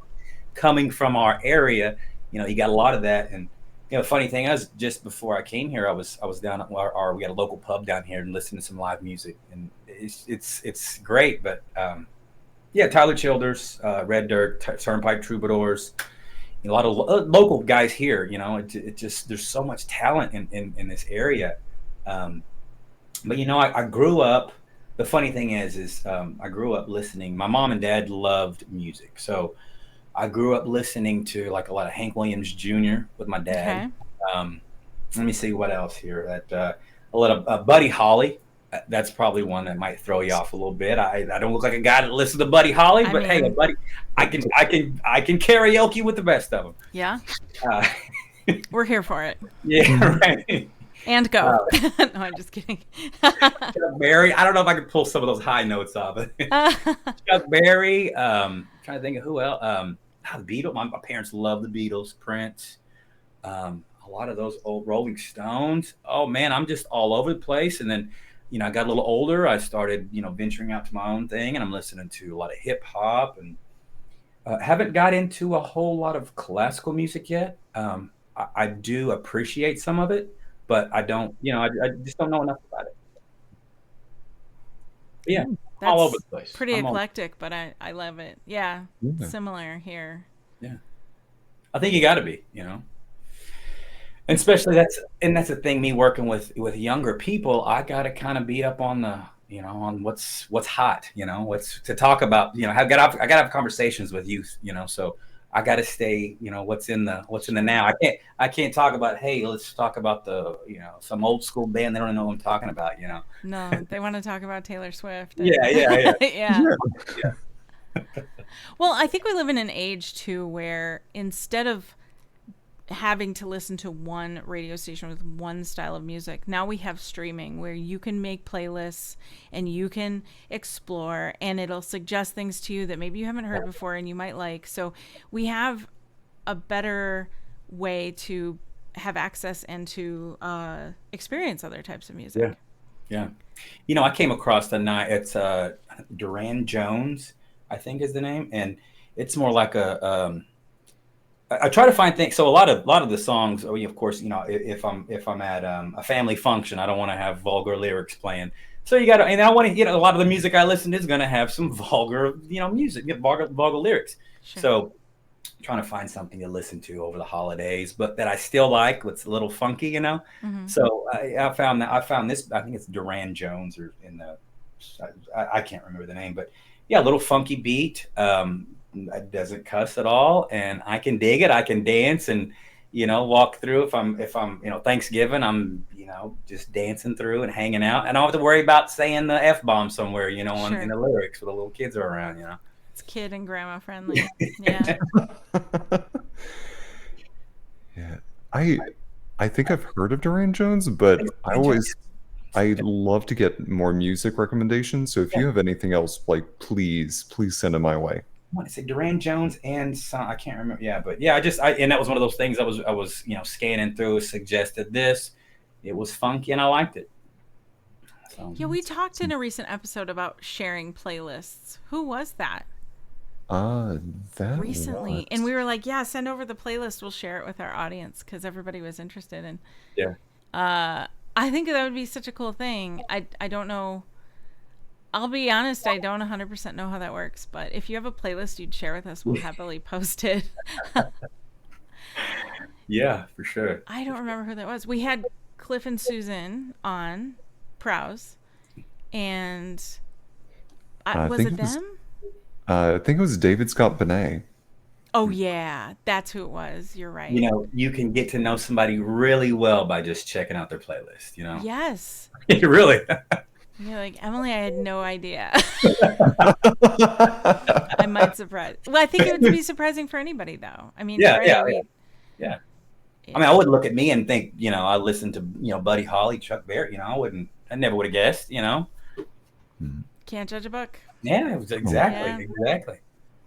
coming from our area, you know, you got a lot of that. And you know, the funny thing is, just before I came here, I was down at we got a local pub down here and listening to some live music, and it's great. But yeah, Tyler Childers, Red Dirt, Turnpike Troubadours. A lot of local guys here, you know, it just, there's so much talent in this area. But, you know, I grew up, the funny thing is I grew up listening. My mom and dad loved music. So I grew up listening to like a lot of Hank Williams Jr. with my dad. Okay. Let me see what else here. A lot of Buddy Holly. That's probably one that might throw you off a little bit. I don't look like a guy that listens to Buddy Holly, but hey, buddy, I can karaoke with the best of them. Yeah, we're here for it. Yeah, right. And go. No, I'm just kidding. Chuck Berry. I don't know if I could pull some of those high notes off. Chuck Berry. Trying to think of who else. The Beatles. My parents love the Beatles. Prince. A lot of those old Rolling Stones. Oh man, I'm just all over the place. And then, you know, I got a little older. I started, you know, venturing out to my own thing, and I'm listening to a lot of hip hop, and haven't got into a whole lot of classical music yet. I do appreciate some of it, but I don't, you know, I just don't know enough about it. But yeah, that's all over the place. Pretty eclectic, but I love it. Yeah, similar here. Yeah, I think you got to be, you know. And especially that's the thing, me working with younger people, I got to kind of be up on the, you know, on what's hot, you know, what's to talk about, you know, I got to have conversations with youth, you know, so I got to stay, you know, what's in the now. I can't talk about, hey, let's talk about the, you know, some old school band. They don't know what I'm talking about, you know. No, they want to talk about Taylor Swift. Yeah. Yeah. Well, I think we live in an age too where instead of having to listen to one radio station with one style of music, now we have streaming where you can make playlists and you can explore, and it'll suggest things to you that maybe you haven't heard before and you might like. So we have a better way to have access and to experience other types of music. Yeah. You know, I came across it's Duran Jones, I think is the name, and it's more like I try to find things. So a lot of the songs, of course, you know, if I'm at a family function, I don't want to have vulgar lyrics playing. So you got to, and I want to, you know, a lot of the music I listen to is going to have some vulgar, you know, music, vulgar lyrics. Sure. So I'm trying to find something to listen to over the holidays, but that I still like, what's a little funky, you know. Mm-hmm. So I found this. I think it's Duran Jones, or I can't remember the name, but yeah, a little funky beat. It doesn't cuss at all, and I can dig it. I can dance and, you know, walk through. If I'm you know, Thanksgiving, I'm, you know, just dancing through and hanging out, and I don't have to worry about saying the F-bomb somewhere, you know, sure, in the lyrics where the little kids are around, you know. It's kid and grandma friendly. Yeah. Yeah. I think I've heard of Duran Jones, but I'd love to get more music recommendations. So if you have anything else, like, please send them my way. I want to say Duran Jones and some, I can't remember. Yeah, but yeah, and that was one of those things I was, you know, scanning through, suggested this. It was funky and I liked it. So, yeah, we talked in a recent episode about sharing playlists. Who was that? That recently. And we were like, yeah, send over the playlist. We'll share it with our audience because everybody was interested. And I think that would be such a cool thing. I don't know. I'll be honest, I don't 100% know how that works, but if you have a playlist you'd share with us, we'll happily post it. Yeah, for sure. I don't remember who that was. We had Cliff and Susan on Prowse, and was it them? I think it was David Scott Benet. Oh, yeah, that's who it was. You're right. You know, you can get to know somebody really well by just checking out their playlist, you know? Yes. Really? You're like, Emily, I had no idea. I might surprise. Well, I think it would be surprising for anybody, though. I mean, Yeah, Trey, yeah, yeah. I mean, I wouldn't look at me and think, I listened to, Buddy Holly, Chuck Berry. I never would have guessed. Can't judge a book. Yeah, it was exactly, Yeah. exactly.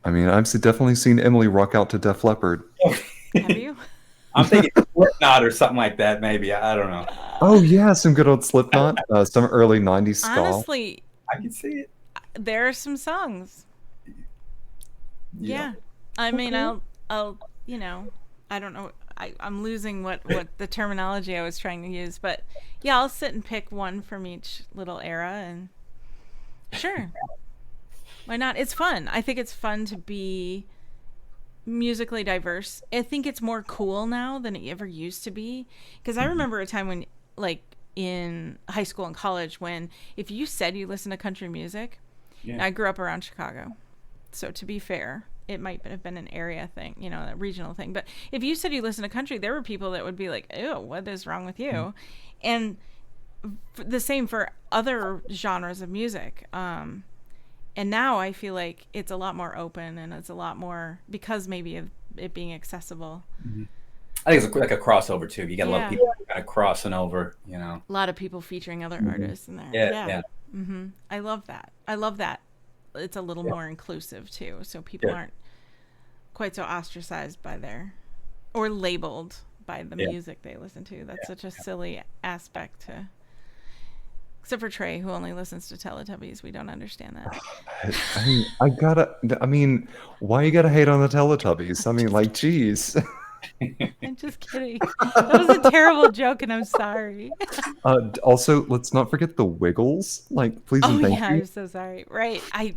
I mean, I've definitely seen Emily rock out to Def Leppard. Have you? I'm thinking Slipknot or something like that, maybe. I don't know. Oh yeah, some good old Slipknot, some early '90s ska. Honestly, I can see it. there are some songs. Yeah. I mean, I'll, I don't know. I'm losing what the terminology I was trying to use, but yeah, I'll sit and pick one from each little era, and sure, why not? It's fun. I think it's fun to be musically diverse. I think it's more cool now than it ever used to be, because I remember a time when, like, in high school and college, when if you said you listen to country music, I grew up around Chicago, so to be fair, it might have been an area thing, a regional thing. But if you said you listen to country, there were people that would be like, ew, what is wrong with you? And the same for other genres of music. And now I feel like it's a lot more open, and it's a lot more, because maybe of it being accessible. I think it's like a crossover too. You got a lot of people kind of crossing over, A lot of people featuring other artists in there. Yeah. I love that. It's a little more inclusive too, so people aren't quite so ostracized by or labeled by the music they listen to. That's such a silly aspect to. Except for Trey, who only listens to Teletubbies. We don't understand that. I mean, why you gotta hate on the Teletubbies? I mean, like, geez. I'm just kidding. That was a terrible joke, and I'm sorry. Also, let's not forget the Wiggles. Like, please and thank you. I'm so sorry. Right. I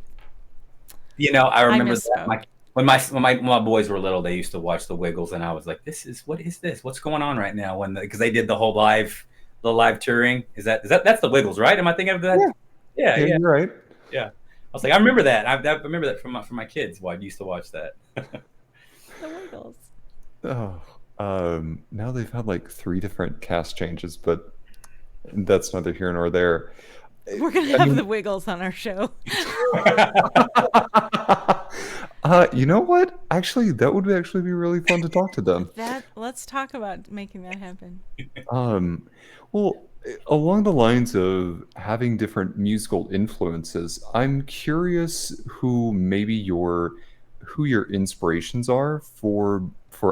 remember that. When my boys were little, they used to watch the Wiggles, and I was like, what is this? What's going on right now? Because they did the whole live touring. That's the Wiggles, right? Am I thinking of that? Yeah, you're right. Yeah. I was like, I remember that. I remember that from my kids. I used to watch that. The Wiggles. Oh, now they've had like 3 different cast changes, but that's neither here nor there. We're gonna have the Wiggles on our show. You know what? Actually, that would be really fun to talk to them. Let's talk about making that happen. Well, along the lines of having different musical influences, I'm curious who your inspirations are for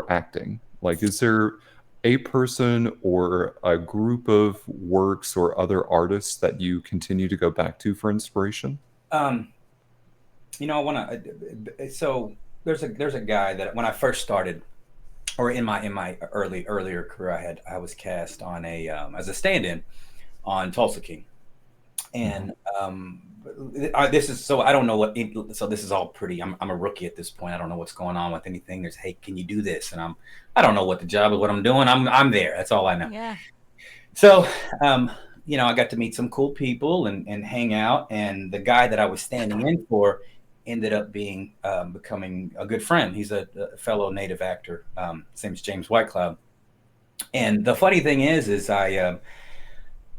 acting. Like, is there a person or a group of works or other artists that you continue to go back to for inspiration? I want to. So there's a guy that when I first started, or in my earlier career, I was cast on as a stand-in on Tulsa King, and this is so I don't know so this is all pretty. I'm a rookie at this point. I don't know what's going on with anything. There's, hey, can you do this? And I don't know what the job is, what I'm doing. I'm there. That's all I know. Yeah. So I got to meet some cool people and hang out. And the guy that I was standing in for ended up becoming a good friend. He's a fellow native actor. His name's James Whitecloud. And the funny thing is I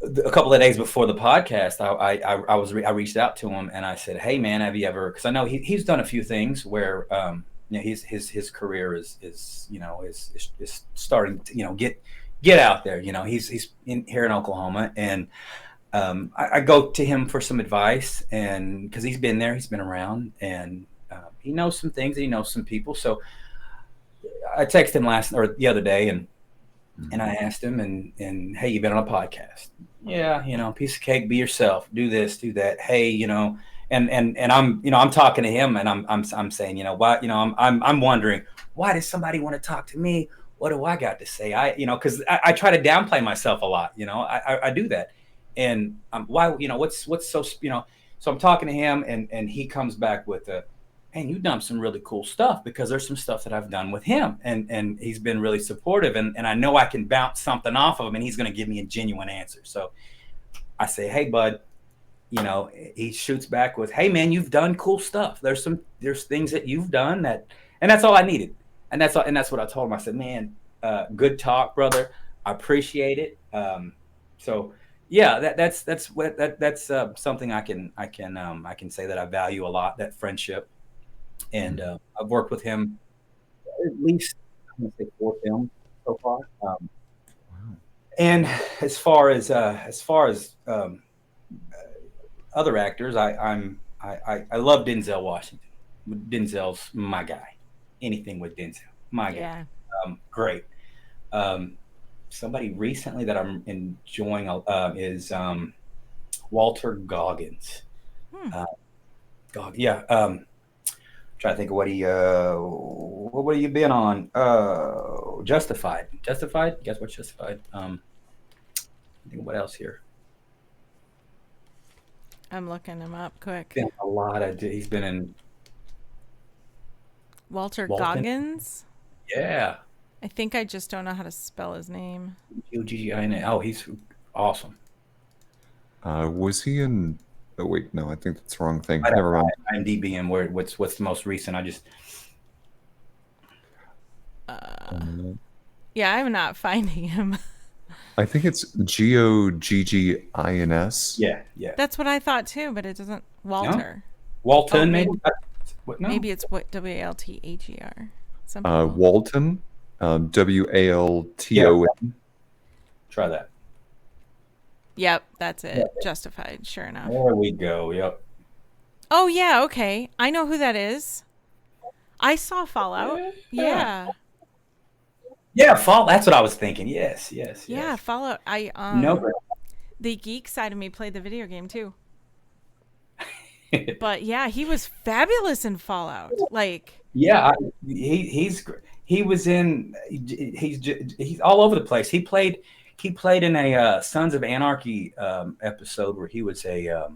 a couple of days before the podcast, I reached out to him and I said, "Hey man, have you ever?" Because I know he's done a few things where his career is starting to get out there. He's here in Oklahoma, and I go to him for some advice, and because he's been there, he's been around, and he knows some things, and he knows some people. So I texted him the other day, and I asked him, and hey, you been on a podcast? Yeah, piece of cake, be yourself, do this, do that. Hey, and I'm talking to him, and I'm saying, why, I'm wondering, why does somebody want to talk to me? What do I got to say? Because I try to downplay myself a lot. I do that, and why, what's so, so I'm talking to him, and he comes back with hey, you've done some really cool stuff, because there's some stuff that I've done with him, and he's been really supportive, and I know I can bounce something off of him, and he's going to give me a genuine answer. So I say, hey, bud, he shoots back with, hey man, you've done cool stuff. There's things that you've done and that's all I needed. And that's what I told him. I said, man, good talk, brother. I appreciate it. So yeah, that's something I can say that I value a lot, that friendship. And I've worked with him at least, I'm gonna say 4 films so far. Wow. And as far as other actors, I love Denzel Washington. Denzel's my guy. Anything with Denzel, my guy. Yeah. Great. Um, Somebody recently that I'm enjoying is Walter Goggins. Hmm. Yeah. Trying to think of what have you been on? Justified. Justified. Guess what's Justified? Think what else here? I'm looking him up quick. Been a lot of. He's been in Walter Walton. Goggins. Yeah. I think I just don't know how to spell his name. Ugin. Oh, he's awesome. Was he in? Oh wait, no, I think that's the wrong thing. I'd Never have mind. IMDb and what's the most recent. I just Yeah, I'm not finding him. I think it's Goggins. yeah. That's what I thought too, but it doesn't. Walter. Walton Oh, maybe. maybe- What, no. Maybe it's what WALTHER. Some people. Walton, WALTON. Try that. Yep, that's it. Justified. Sure enough. There we go. Yep. Oh yeah, okay. I know who that is. I saw Fallout. Yeah. Yeah, Fall. That's what I was thinking. Yes. Yeah, Fallout. I No. the geek side of me played the video game too. But yeah, he was fabulous in Fallout. Like, Yeah, he was in. He's all over the place. He played in a Sons of Anarchy episode where he was a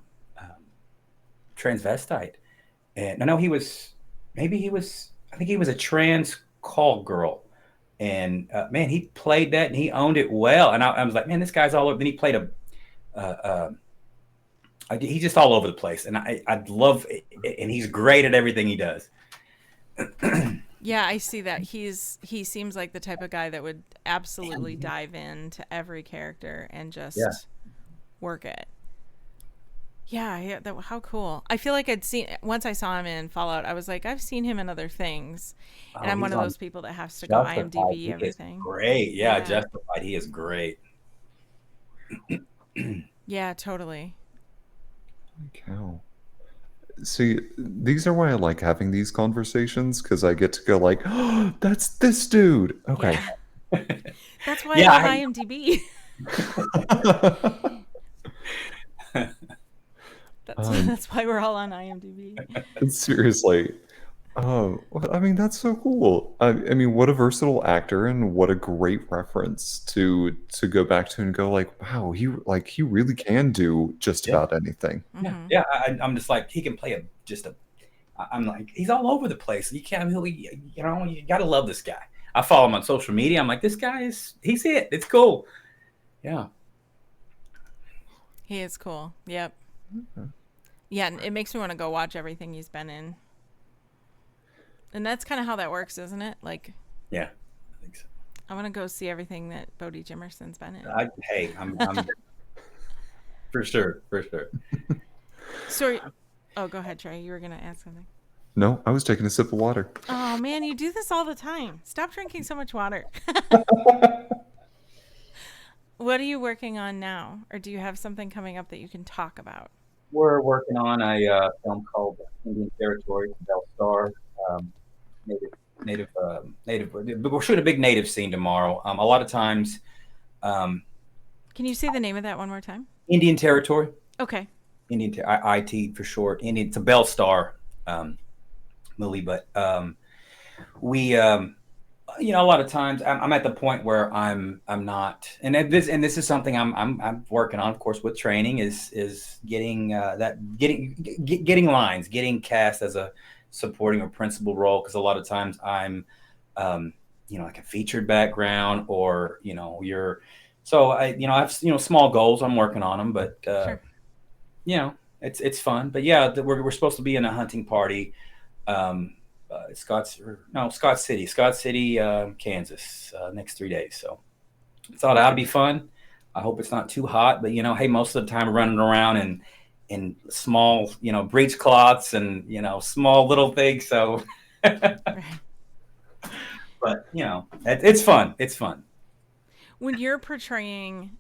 transvestite, and I know he was. Maybe he was. I think he was a trans call girl, and man, he played that and he owned it well. And I was like, man, this guy's all over. Then he played he's just all over the place, and I love it, and he's great at everything he does. yeah, I see that. He seems like the type of guy that would absolutely dive into every character and just work it. Yeah, how cool. I feel like once I saw him in Fallout, I was like, I've seen him in other things. And I'm one of those people that has to go IMDb everything. Great. Yeah, Justified. He is great. Yeah, totally. Cow. See, these are why I like having these conversations, because I get to go like, oh, that's this dude. Okay. Yeah. That's why I'm on IMDb. That's why we're all on IMDb. Seriously. Oh, I mean, that's so cool. I mean, what a versatile actor, and what a great reference to go back to and go like, wow, he really can do just about anything. Mm-hmm. Yeah. I'm just like, he can play I'm like, he's all over the place. You can't really, you got to love this guy. I follow him on social media. I'm like, this guy he's it. It's cool. Yeah. He is cool. Yep. Okay. Yeah, and it makes me want to go watch everything he's been in. And that's kind of how that works, isn't it? Like, yeah, I think so. I want to go see everything that Bodee Jimerson's been in. I'm for sure. Sorry. Oh, go ahead, Trey. You were going to ask something. No, I was taking a sip of water. Oh, man, you do this all the time. Stop drinking so much water. What are you working on now? Or do you have something coming up that you can talk about? We're working on a film called Indian Territory, Bell Star. Native. But we're shooting a big native scene tomorrow. A lot of times. Can you say the name of that one more time? Indian Territory. Okay. IT for short. Indian. It's a Bell Star movie, but we, a lot of times I'm at the point where I'm not, and this is something I'm working on, of course, with training is getting getting lines, getting cast as a supporting or principal role, because a lot of times I'm like a featured background, or I have small goals. I'm working on them, but Sure. it's fun. But yeah, we're supposed to be in a hunting party, Scott City, Kansas, next 3 days. So I thought that'd be fun. I hope it's not too hot, but hey, most of the time running around in small, breechcloths and small little things. So, Right. but it's fun. It's fun. When you're portraying,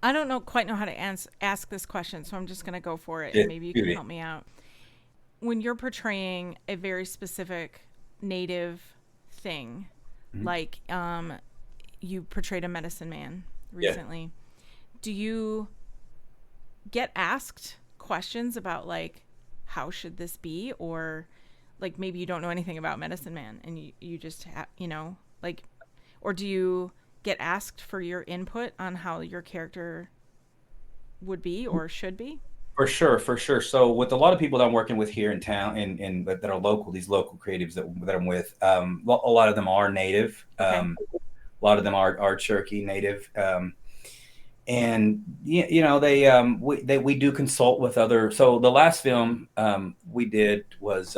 I don't quite know how to ask this question, so I'm just going to go for it, Yeah, and maybe you can help me out. When you're portraying a very specific native thing, Mhm. like you portrayed a medicine man Yeah. recently, do you get asked questions about like how should this be, or like maybe you don't know anything about medicine man and you just like, or do you get asked for your input on how your character would be or should be? For sure, for sure. So with a lot of people that I'm working with here in town and that are local, these local creatives that I'm with, a lot of them are native. Okay. A lot of them are Cherokee native. And we do consult with other. So the last film we did was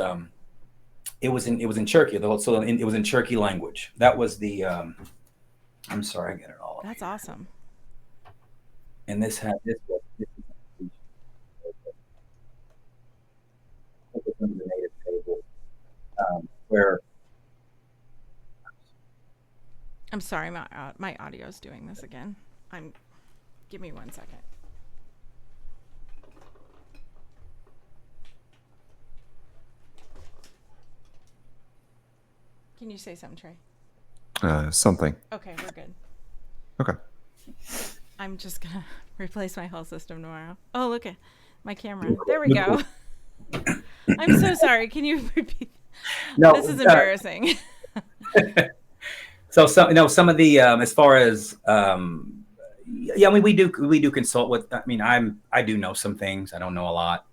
it was in Cherokee. It was in Cherokee language. That was the I'm sorry, I get it all up That's here. awesome. And this had this was under the native table where I'm sorry, my audio's doing this again. Give me 1 second. Can you say something, Trey? Something. Okay, we're good. Okay. I'm just gonna replace my whole system tomorrow. Oh, look at my camera. There we go. I'm so sorry. Can you repeat? No, This is embarrassing. So some of the as far as yeah, I mean we do consult with. I mean I do know some things. I don't know a lot.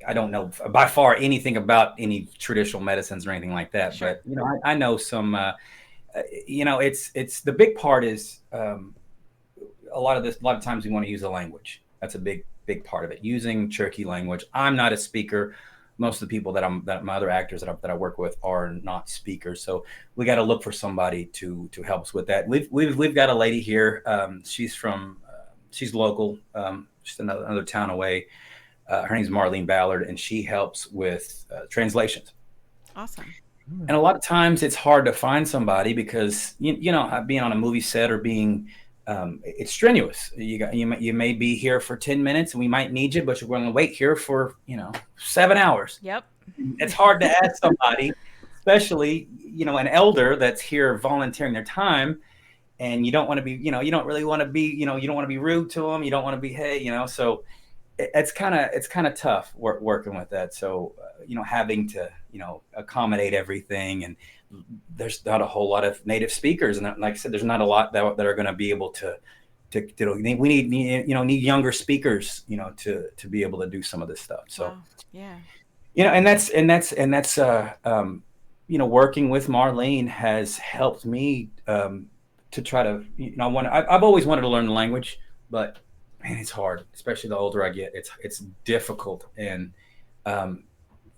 I don't know by far anything about any traditional medicines or anything like that. Sure. But I know some. It's the big part is a lot of times we want to use a language. That's a big part of it. Using Cherokee language. I'm not a speaker. Most of the people that my other actors that I work with are not speakers. So we got to look for somebody to help us with that. We've got a lady here. She's local. Just another town away. Her name's Marlene Ballard, and she helps with translations. Awesome. And a lot of times it's hard to find somebody because being on a movie set or being it's strenuous. You may be here for 10 minutes and we might need you, but you're going to wait here for 7 hours. Yep. It's hard to ask somebody, especially an elder that's here volunteering their time, and you don't want to be you don't really want to be you don't want to be rude to them. You don't want to be so it's kind of tough working with that. So having to accommodate everything, and there's not a whole lot of native speakers, and like I said, there's not a lot that are going to be able to we need younger speakers to be able to do some of this stuff. So wow. Yeah. and that's working with Marlene has helped me to try to I've always wanted to learn the language, but man, it's hard, especially the older I get. It's difficult, and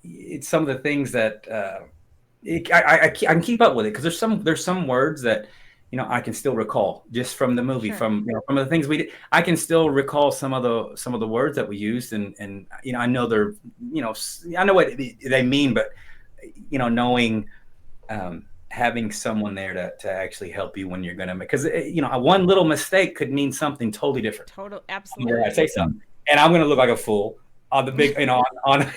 it's some of the things that I can keep up with it because there's some words that I can still recall just from the movie, Sure. from from the things we did. I can still recall some of the words that we used, and I know they're I know what they mean, but knowing having someone there to actually help you when you're going to make, because one little mistake could mean something totally different. Total. Absolutely. I say something and I'm going to look like a fool on the big on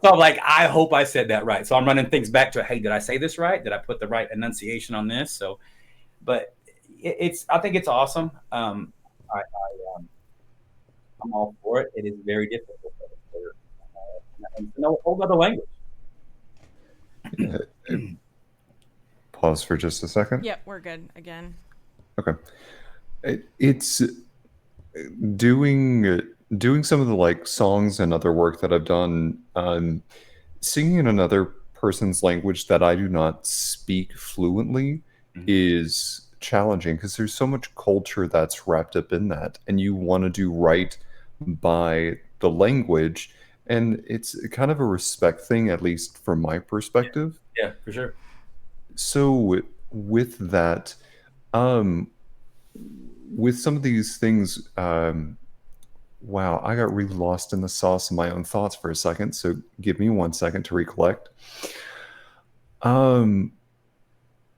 so I'm like, I hope I said that right. So I'm running things back to, hey, did I say this right? Did I put the right enunciation on this? So but I think it's awesome. I'm all for it. It is very difficult to know a whole other language. Pause for just a second. Yep, we're good again. Okay. It's doing some of the like songs and other work that I've done, singing in another person's language that I do not speak fluently is challenging because there's so much culture that's wrapped up in that, and you want to do right by the language, and it's kind of a respect thing, at least from my perspective. Yeah, for sure. So with that, um, with some of these things, wow, I got really lost in the sauce of my own thoughts for a second. So give me 1 second to recollect. Um,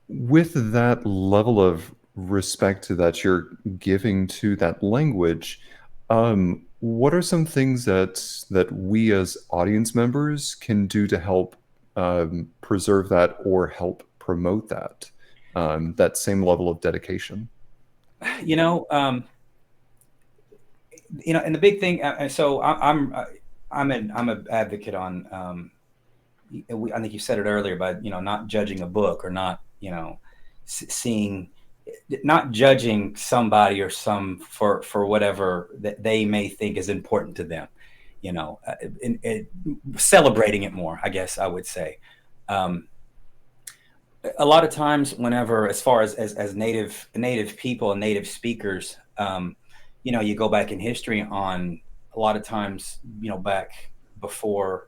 with that level of respect that you're giving to that language, what are some things that we as audience members can do to help preserve that or help promote that same level of dedication? You know, and the big thing. So I'm an advocate on. I think you said it earlier, but not judging a book or not, seeing, not judging somebody or some for whatever that they may think is important to them, and celebrating it more, I guess I would say. Um, a lot of times, whenever, as far as native people and native speakers, you go back in history on a lot of times, back before,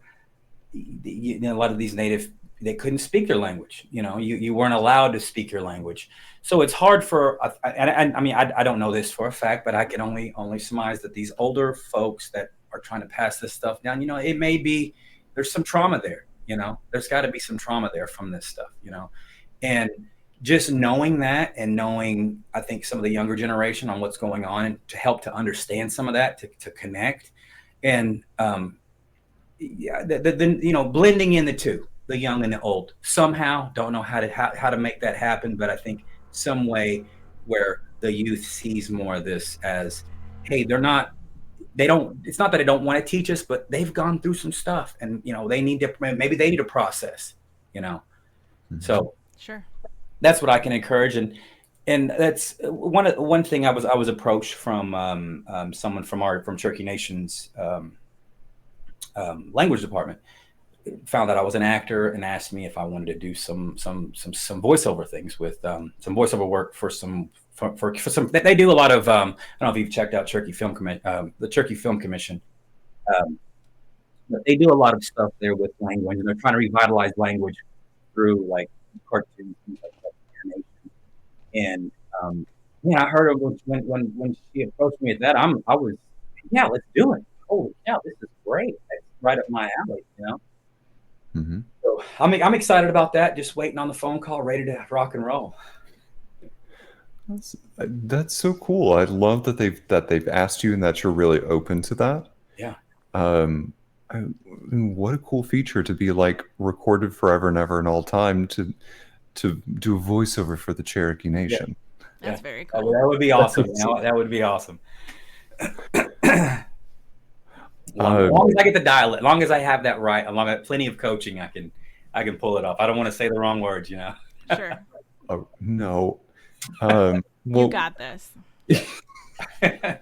a lot of these native, they couldn't speak their language. You weren't allowed to speak your language, so it's hard for. And I mean, I don't know this for a fact, but I can only surmise that these older folks that are trying to pass this stuff down, it may be, there's some trauma there. There's got to be some trauma there from this stuff. And just knowing that, and knowing, I think, some of the younger generation on what's going on, and to help to understand some of that, to connect, and yeah, blending in the two, the young and the old. Somehow, don't know how to make that happen, but I think some way where the youth sees more of this as, hey, they don't. It's not that they don't want to teach us, but they've gone through some stuff, and maybe they need to process. You know, Mhm. so Sure. that's what I can encourage, and that's one thing. I was approached from someone from Cherokee Nation's language department. Found out I was an actor and asked me if I wanted to do some voiceover things with some voiceover work for some. They do a lot of. I don't know if you've checked out the Cherokee Film Commission. Um, but they do a lot of stuff there with language, and they're trying to revitalize language through, like, cartoons, things like that, animation. And I heard her when she approached me at that. I was, yeah, let's do it. Holy cow, this is great. It's right up my alley. Mhm. So I'm excited about that. Just waiting on the phone call, ready to rock and roll. That's so cool. I love that they've asked you and that you're really open to that. Yeah, Um, I, what a cool feature to be like recorded forever and ever and all time to do a voiceover for the Cherokee yeah, Nation. yeah. That's very That, cool. that would be That's awesome. awesome. That would be awesome. Long, Uh, long as I get the dialect, long as I have that right, along with plenty of coaching, I can pull it off. I don't want to say the wrong words. Sure. oh, no. You Well, got this. Yeah.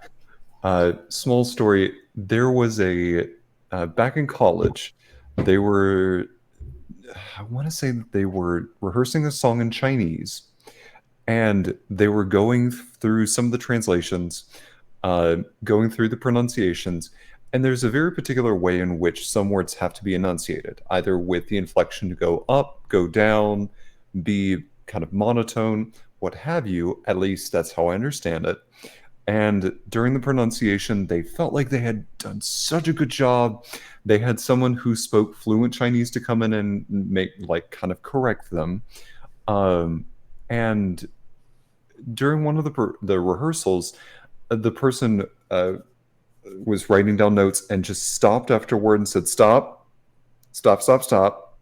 small story. There was back in college, they were, I want to say that they were rehearsing a song in Chinese, and they were going through some of the translations, going through the pronunciations, and there's a very particular way in which some words have to be enunciated, either with the inflection to go up, go down, be kind of monotone, what have you. At least that's how I understand it. And during the pronunciation, they felt like they had done such a good job. They had someone who spoke fluent Chinese to come in and make, like, kind of correct them. Um, and during one of the rehearsals, the person was writing down notes and just stopped afterward and said, "Stop, stop, stop, stop."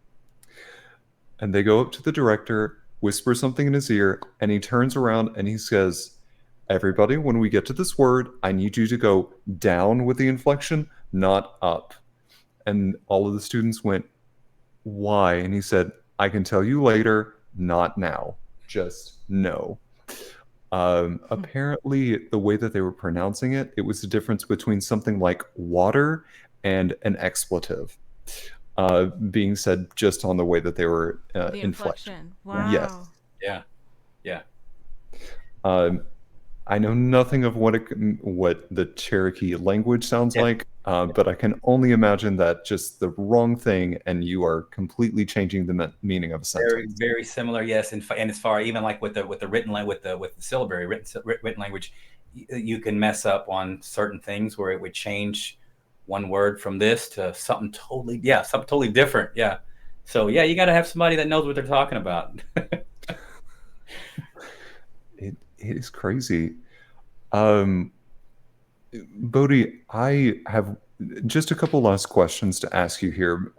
And they go up to the director, whisper something in his ear, and he turns around and he says, "Everybody, when we get to this word, I need you to go down with the inflection, not up." And all of the students went, "Why?" And he said, "I can tell you later, not now. Just no." Apparently, the way that they were pronouncing it, it was the difference between something like water and an expletive being said just on the way that they were The inflecting. inflection. Yeah, Yes. Wow. yeah, yeah. Um, I know nothing of what the Cherokee language sounds Yeah. like. but I can only imagine that just the wrong thing, and you are completely changing the meaning of a Very, sentence. very similar, yes. And as far even like with the written with the syllabary written language, you can mess up on certain things where it would change one word from this to something totally, yeah, something totally different, yeah. So yeah, you got to have somebody that knows what they're talking about. It is crazy. Um, Bodie, I have just a couple last questions to ask you here.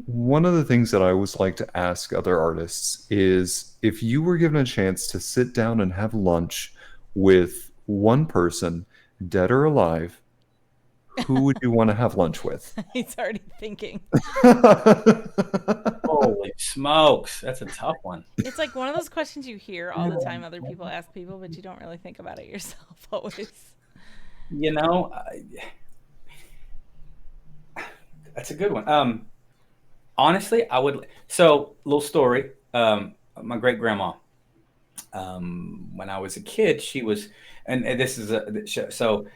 One of the things that I always like to ask other artists is if you were given a chance to sit down and have lunch with one person, dead or alive, who would you want to have lunch with? He's already thinking. Holy smokes, that's a tough one. It's like one of those questions you hear all the time other people ask people, but you don't really think about it yourself always. You know, that's a good one. Honestly, I would. So, little story. My great grandma. When I was a kid, she was, and this is so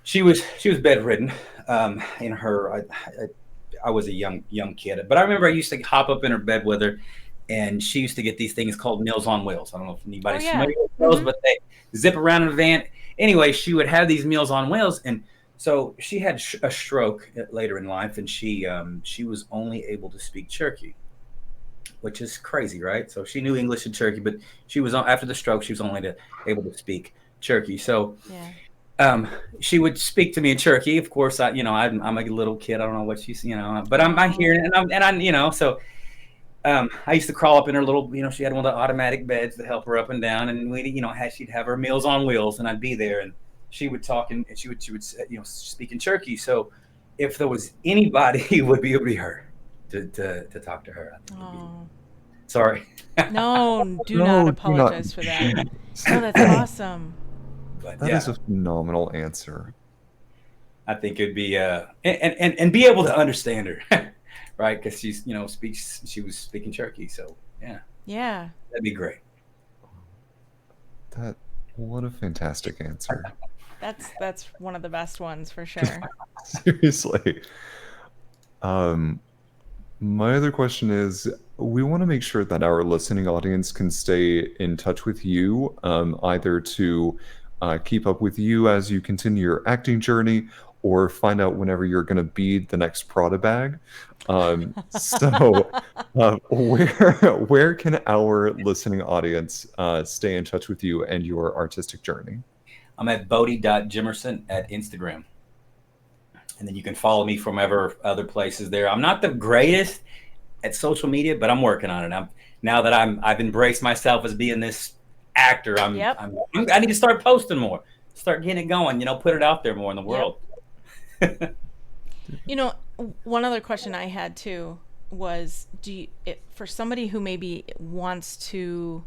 she was bedridden. In her, I was a young kid, but I remember I used to hop up in her bed with her, and she used to get these things called Meals on Wheels. I don't know if Oh anybody's yeah. familiar with those, but they zip around in a van. Anyway, she would have these Meals on Wheels, and so she had a stroke later in life, and she was only able to speak Cherokee, which is crazy, right? So she knew English and Cherokee, but she was after the stroke, she was only able to speak Cherokee. So Yeah. she would speak to me in Cherokee. Of course, I'm a little kid. I don't know what she's, but I'm hearing it, and I'm, so I used to crawl up in her little, she had one of the automatic beds to help her up and down, and she'd have her Meals on Wheels, and I'd be there, and she would talk, and she would, speak in Cherokee. So if there was anybody, it would be her to talk to her. I think it'd be, Oh. sorry. No, do not No, do not. apologize for that. No, that's awesome. But That is yeah, a phenomenal answer. I think it'd be and be able to understand her, right? Because she was speaking Cherokee, so yeah, Yeah. that'd be great. What a fantastic answer. That's one of the best ones for sure. Seriously. Um, my other question is, we want to make sure that our listening audience can stay in touch with you, either to keep up with you as you continue your acting journey, or find out whenever you're going to bead the next Prada bag. Where can our listening audience stay in touch with you and your artistic journey? I'm at Bodee.Jimerson at Instagram. And then you can follow me from other places there. I'm not the greatest at social media, but I'm working on it. Now that I've embraced myself as being this actor. Yep. I need to start posting more, start getting it going. Put it out there more in the world. One other question I had too was, for somebody who maybe wants to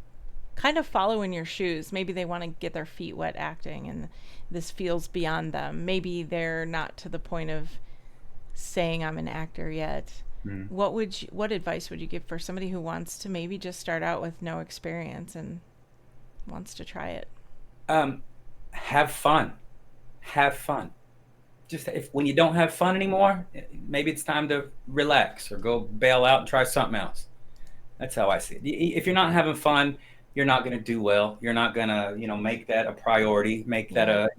kind of follow in your shoes, maybe they want to get their feet wet acting and this feels beyond them. Maybe they're not to the point of saying I'm an actor yet. Mm. What advice would you give for somebody who wants to maybe just start out with no experience and wants to try it? Have fun. Have fun. Just when you don't have fun anymore, maybe it's time to relax or go bail out and try something else. That's how I see it. If you're not having fun, you're not going to do well. You're not going to, make that a priority, make that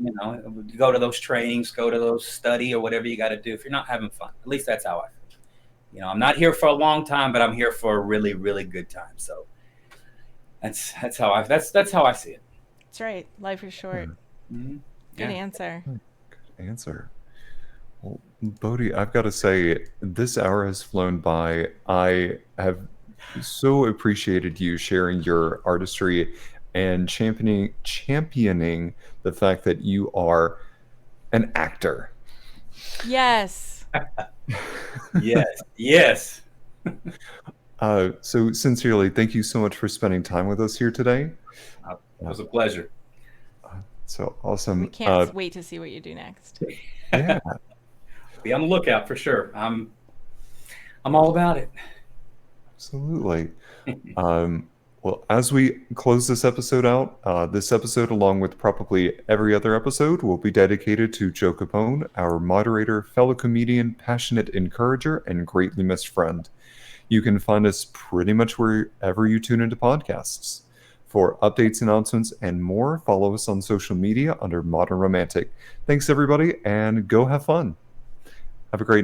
go to those trainings, go to those study or whatever you got to do. If you're not having fun, at least that's how I feel. I'm not here for a long time, but I'm here for a really, really good time. So that's how I see it. That's right. Life is short. Mm-hmm. Good answer. Good answer. Well, Bodie, I've got to say, this hour has flown by. I have so appreciated you sharing your artistry and championing the fact that you are an actor. Yes. Yes. So sincerely, thank you so much for spending time with us here today. It was a pleasure. So awesome. We can't wait to see what you do next. Yeah. Be on the lookout for sure. I'm all about it. Absolutely. Well, as we close this episode out, this episode, along with probably every other episode, will be dedicated to Joe Capone, our moderator, fellow comedian, passionate encourager, and greatly missed friend. You can find us pretty much wherever you tune into podcasts. For updates, announcements, and more, follow us on social media under Modern Romantic. Thanks, everybody, and go have fun. Have a great